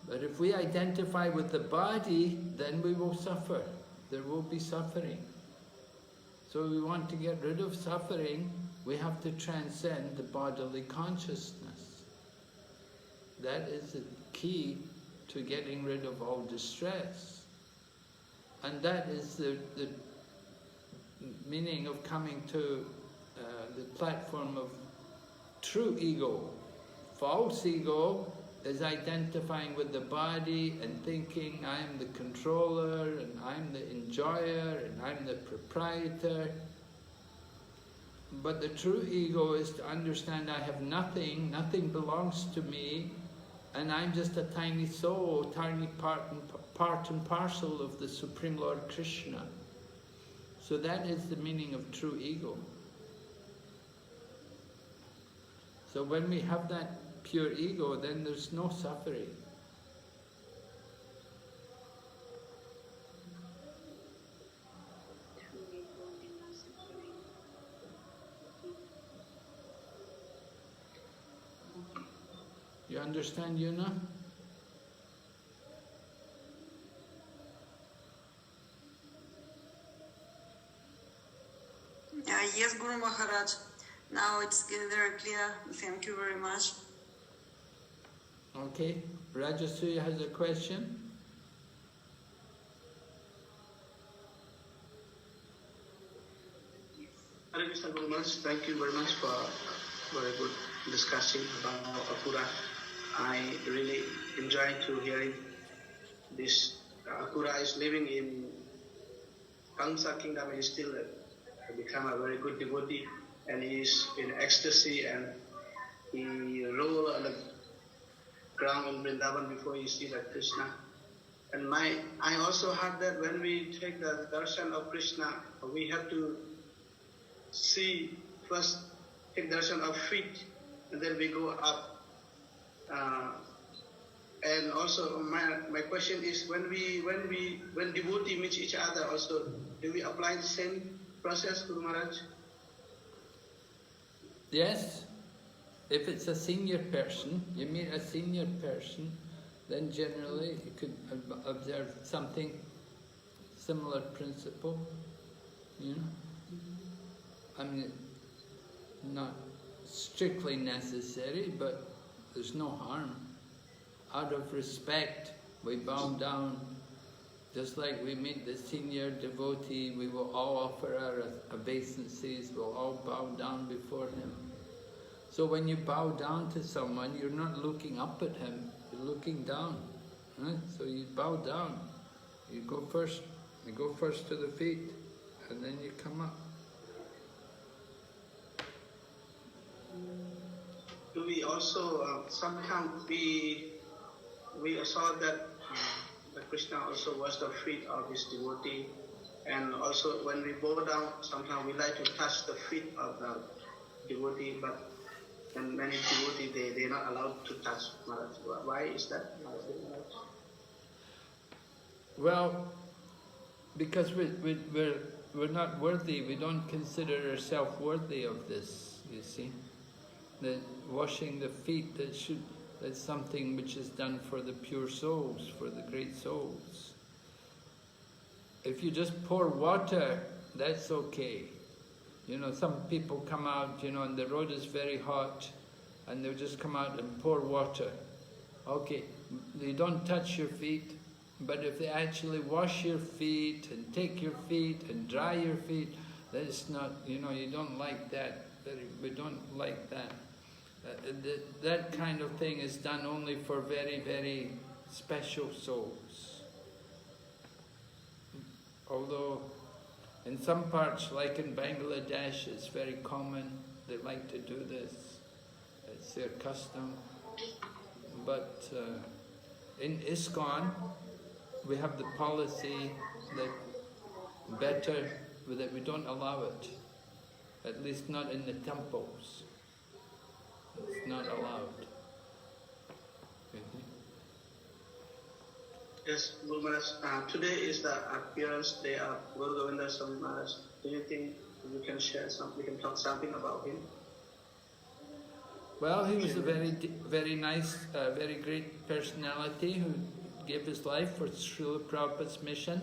But if we identify with the body, then we will suffer. There will be suffering. So we want to get rid of suffering, we have to transcend the bodily consciousness. That is the key to getting rid of all distress. And that is the meaning of coming to the platform of true ego. False ego is identifying with the body and thinking I am the controller and I'm the enjoyer and I'm the proprietor. But the true ego is to understand I have nothing, nothing belongs to me, and I'm just a tiny soul, tiny part and parcel of the Supreme Lord Krishna. So that is the meaning of true ego. So when we have that pure ego, then there's no suffering. You understand, Yuna? Yes, Guru Maharaj. Now it's very clear. Thank you very much. Okay. Rajasuya has a question. Hare Krishna Guru Maharaj, thank you very much for very good discussing about Akrura. I really enjoy to hearing this. Akrura is living in Kamsa kingdom and still become a very good devotee, and he is in ecstasy, and he roll on the ground in Vrndavan before he see that Krishna. And I also heard that when we take the darshan of Krishna, we have to see first, take darshan of feet, and then we go up. And also my question is, when devotee meet each other, also do we apply the same process, Guru Maharaj? Yes. If it's a senior person, you meet a senior person, then generally you could observe something similar principle, you know. I mean, not strictly necessary, but there's no harm. Out of respect, we bow down. Just like we meet the senior devotee, we will all offer our obeisances, we'll all bow down before him. So when you bow down to someone, you're not looking up at him, you're looking down. Right? So you bow down. You go first to the feet, and then you come up. Do we also, somehow we saw that Krishna also washed the feet of his devotee, and also when we bow down, somehow we like to touch the feet of the devotee, but and many devotees, they're not allowed to touch Maharaj. Why is that? Well, because we're not worthy, we don't consider ourselves worthy of this, you see. The washing the feet, that's something which is done for the pure souls, for the great souls. if you just pour water, that's okay. You know, some people come out, you know, and the road is very hot, and they'll just come out and pour water. Okay, they don't touch your feet, but if they actually wash your feet and take your feet and dry your feet, that's not, you know, you don't like that. We don't like that. That kind of thing is done only for very, very special souls. Although in some parts, like in Bangladesh, it's very common. They like to do this. It's their custom. But in ISKCON, we have the policy that we don't allow it. At least not in the temples. It's not allowed. Yes, Guru Maharaj, today is the appearance day of Guru Govinda Swami Maharaj. Do you think you can share something, we can talk something about him? Well, he was a very nice, very great personality who gave his life for Srila Prabhupada's mission.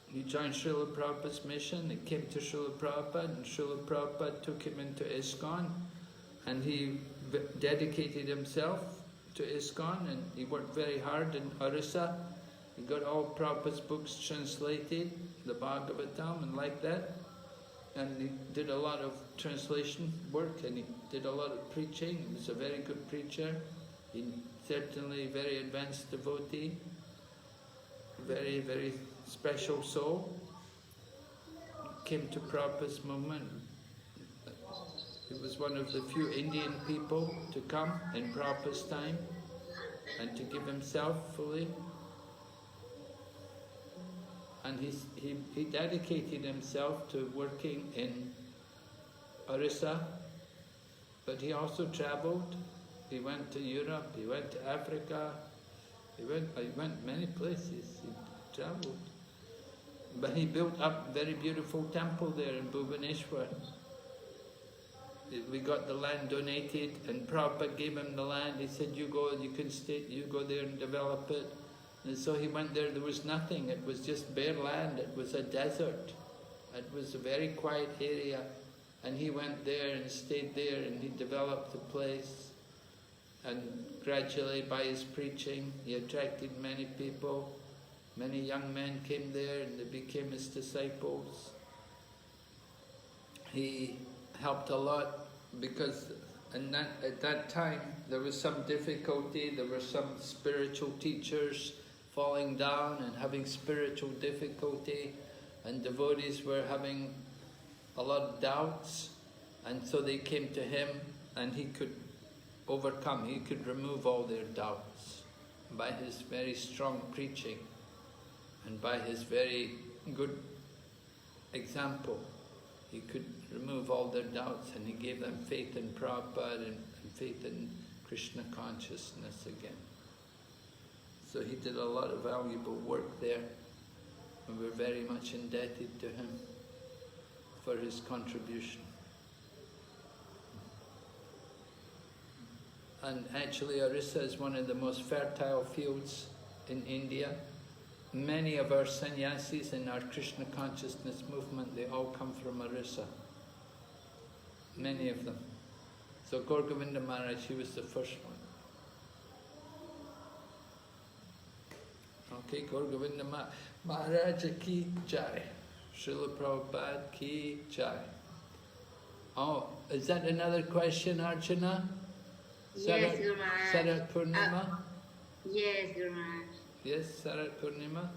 He joined Srila Prabhupada's mission, he came to Srila Prabhupada, and Srila Prabhupada took him into ISKCON, and he dedicated himself to ISKCON, and he worked very hard in Orissa. He got all Prabhupada's books translated, the Bhagavatam and like that, and he did a lot of translation work, and he did a lot of preaching. He was a very good preacher. He certainly very advanced devotee, very, very special soul. Came to Prabhupada's movement. He was one of the few Indian people to come in Prabhupada's time and to give himself fully. And he dedicated himself to working in Orissa, but he also travelled. He went to Europe, he went to Africa, he went many places, he travelled. But he built up a very beautiful temple there in Bhubaneswar. We got the land donated, and Prabhupada gave him the land. He said, you go there and develop it. And so he went there, there was nothing, it was just bare land, it was a desert. It was a very quiet area. And he went there and stayed there, and he developed the place. And gradually, by his preaching, he attracted many people. Many young men came there and they became his disciples. He helped a lot because at that time there was some difficulty, there were some spiritual teachers falling down and having spiritual difficulty, and devotees were having a lot of doubts, and so they came to him and he could overcome, he could remove all their doubts by his very strong preaching and by his very good example. He could remove all their doubts, and he gave them faith in Prabhupada and faith in Krishna consciousness again. So he did a lot of valuable work there, and we're very much indebted to him for his contribution. And actually Orissa is one of the most fertile fields in India. Many of our sannyasis in our Krishna consciousness movement, they all come from Orissa. Many of them. So Gaur Govinda Maharaj, he was the first one. Okay, Gaur Govinda Maharaj ki jai. Srila Prabhupada ki jai. Oh, is that another question, Archana? Yes, Guru Maharaj. Sarat Purnima? Yes, Guru Maharaj. Yes, Sarat Purnima?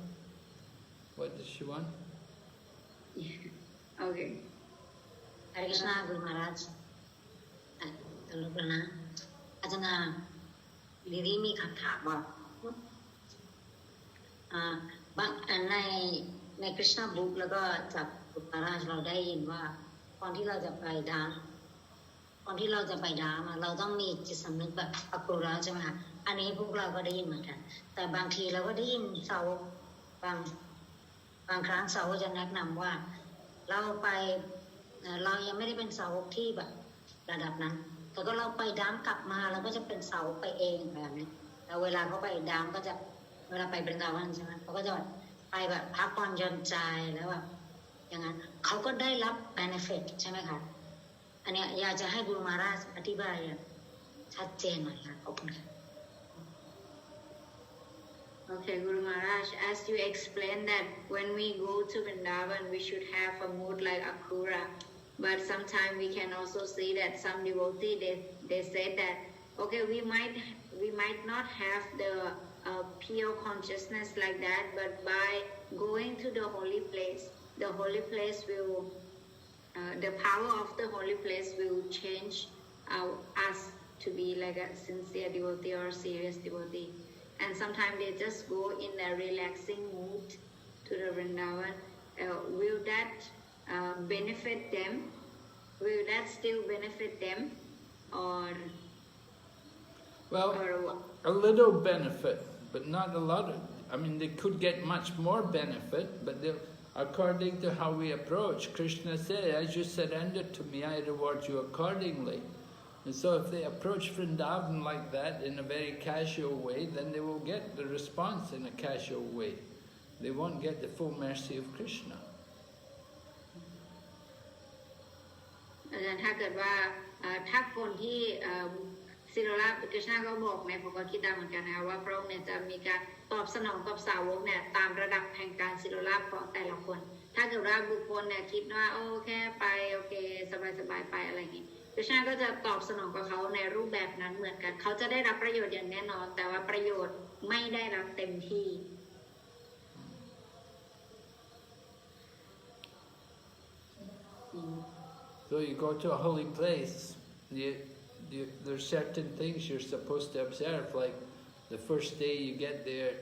What does she want? Okay. Hare Krishna, Guru Maharaj. Hello, Prana. Ajana, Liri mi khat thak ba. ใน Krishna Book แล้วก็จากบุตรราชเราได้ยินว่าก่อนที่เราจะไปดามเราต้องมีจิตสำนึกแบบอกุระใช่ไหมคะอันนี้พวกเราก็ได้ยินเหมือนกันแต่บางทีเราก็ได้ยินสาวกบางครั้งสาวกจะแนะนำว่าเรายังไม่ได้เป็นสาวกที่แบบระดับนั้นแต่ก็เราไปดามกลับมาเราก็จะเป็นสาวกไปเองแบบนี้แล้วเวลาเขาไปดามก็จะเวลาไปVrndavanใช่ไหมเขาก็จะ ไปแบบพักผ่อนหย่อนใจแล้วแบบอย่างนั้นเขาก็ได้รับ benefit ใช่ไหมคะอันเนี้ยอยากจะให้กุรุมาราชอธิบายอย่างชัดเจนหน่อยค่ะขอบคุณค่ะ Okay, Guru Maharaj, as you explained that when we go to Vrndavan, we should have a mood like Akrura. But sometimes we can also see that some devotee, they say that, okay, we might not have the pure consciousness like that, but by going to the holy place will, the power of the holy place will change us to be like a sincere devotee or serious devotee. And sometimes they just go in a relaxing mood to the Vrndavan. Will that benefit them? Will that still benefit them? Or a little benefit, but not a lot of, I mean, they could get much more benefit, but according to how we approach, Krishna said, as you surrender to me, I reward you accordingly. And so if they approach Vrindavan like that in a very casual way, then they will get the response in a casual way. They won't get the full mercy of Krishna. อาจารย์ถ้าเกิดว่าถ้าคนที่ศิโรลาภกฤษณะก็บอกในพระกิตาเหมือนกันนะคะว่าพระองค์เนี่ยจะมีการตอบสนองกับสาวกเนี่ยตามระดับแห่งการศิโรลาภของแต่ละคน ถ้าเกิดว่าบุคคลเนี่ยคิดว่าโอ้แค่ไปโอเคสบายๆไปอะไรอย่างนี้กฤษณะก็จะตอบสนองกับเขาในรูปแบบนั้นเหมือนกันเขาจะได้รับประโยชน์อย่างแน่นอนแต่ว่าประโยชน์ไม่ได้รับเต็มที่ So you go to a holy place, there's certain things you're supposed to observe, like the first day you get there,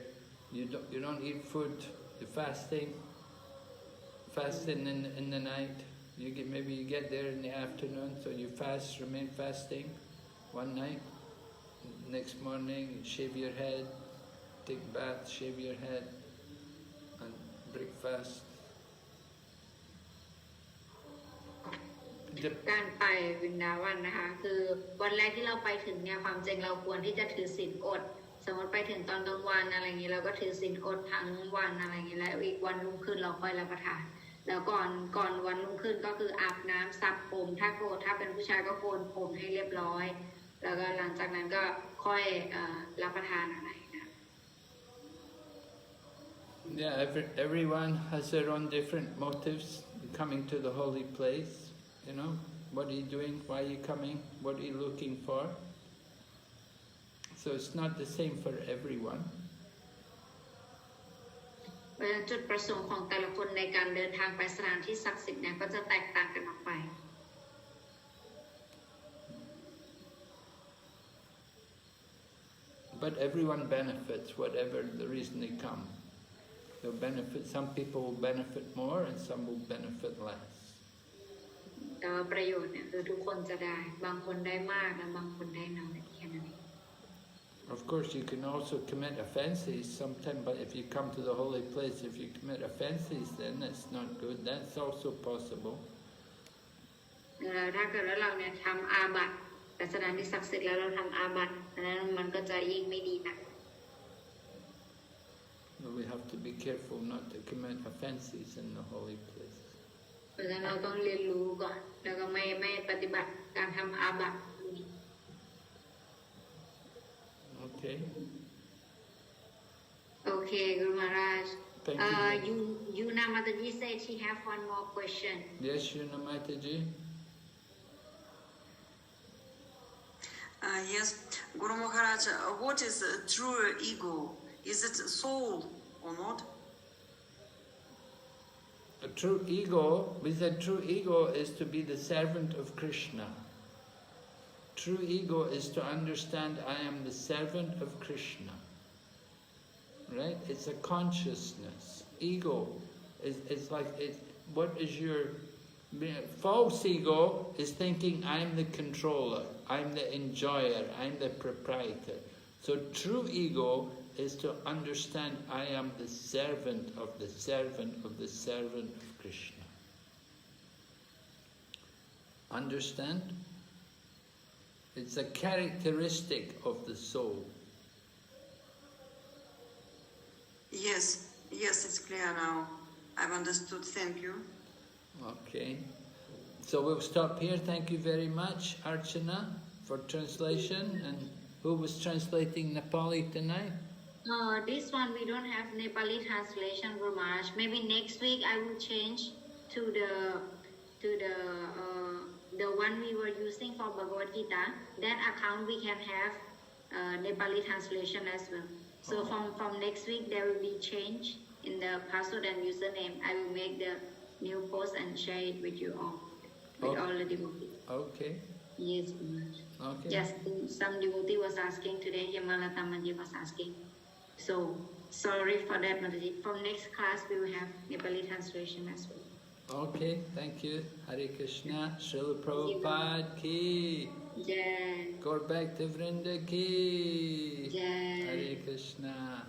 you don't eat food, you're fasting in the night. Maybe you get there in the afternoon, so you remain fasting one night. Next morning, shave your head, take bath, shave your head, and breakfast. การไปวินดาวันนะคะคือวันแรกที่เราไปถึงเนี่ยความจริงเราควรที่จะถือศีลอดสมมติไปถึงตอนกลางวันอะไรอย่างนี้เราก็ถือศีลอดทั้งวันอะไรอย่างนี้แล้วอีกวันรุ่งขึ้นเราค่อยรับประทานแล้วก่อนวันรุ่งขึ้นก็คืออาบน้ำซับผมถ้าเป็นผู้ชายก็โกนผมให้เรียบร้อยแล้วก็หลังจากนั้นก็ค่อยรับประทานอะไรนะ Yeah, everyone has their own different motives coming to the holy place. You know, what are you doing? Why are you coming? What are you looking for? So it's not the same for everyone. จุดประสงค์ของแต่ละคนในการเดินทางไปสถานที่ศักดิ์สิทธิ์เนี่ยก็จะแตกต่างกันออกไป But everyone benefits, whatever the reason they come. They'll benefit. Some people will benefit more, and some will benefit less. แต่ว่าประโยชน์เนี่ยคือทุกคนจะได้บางคนได้มากและบางคนได้น้อยแค่นั้นเอง Of course, you can also commit offences sometimes, but if you come to the holy place, if you commit offences, then it's not good. That's also possible. ถ้าเกิดว่าเราเนี่ยทำอาบัติแต่สถานที่ศักดิ์สิทธิ์แล้วเราทำอาบัตินั้นมันก็จะยิ่งไม่ดีนะ We have to be careful not to commit offences in the holy place. เพราะฉะนั้นเราต้องเรียนรู้ก่อนแล้วก็ไม่ปฏิบัติการทำอาบัติ Okay. Okay, Guru Maharaj. Thank you. Yuna Mataji said she have one more question. Yes, Yuna Mataji. Yes, Guru Maharaj, what is true ego? Is it soul or not? A true ego, we said true ego is to be the servant of Krishna. True ego is to understand I am the servant of Krishna. Right? It's a consciousness. Ego is like, what is your... False ego is thinking I'm the controller, I'm the enjoyer, I'm the proprietor. So true ego is to understand I am the servant of the servant of the servant of Krishna. Understand? It's a characteristic of the soul. Yes, Yes, it's clear now. I've understood. Thank you. Okay. So we'll stop here. Thank you very much, Archana, for translation. And who was translating Nepali tonight? This one we don't have Nepali translation, Guru Maharaj. Maybe next week I will change to the one we were using for Bhagavad Gita. That account we can have Nepali translation as well. So from next week there will be change in the password and username. I will make the new post and share it with you all, with all the devotees. Okay. Yes. Okay. Yes, some devotee was asking today, Yamalata Mandi was asking. So, sorry for that, Mataji. From next class, we will have Nepali translation as well. Okay, thank you. Hare Krishna, Srila Prabhupada ki. Jai. Go back to Vrinda ki. Jai. Hare Krishna.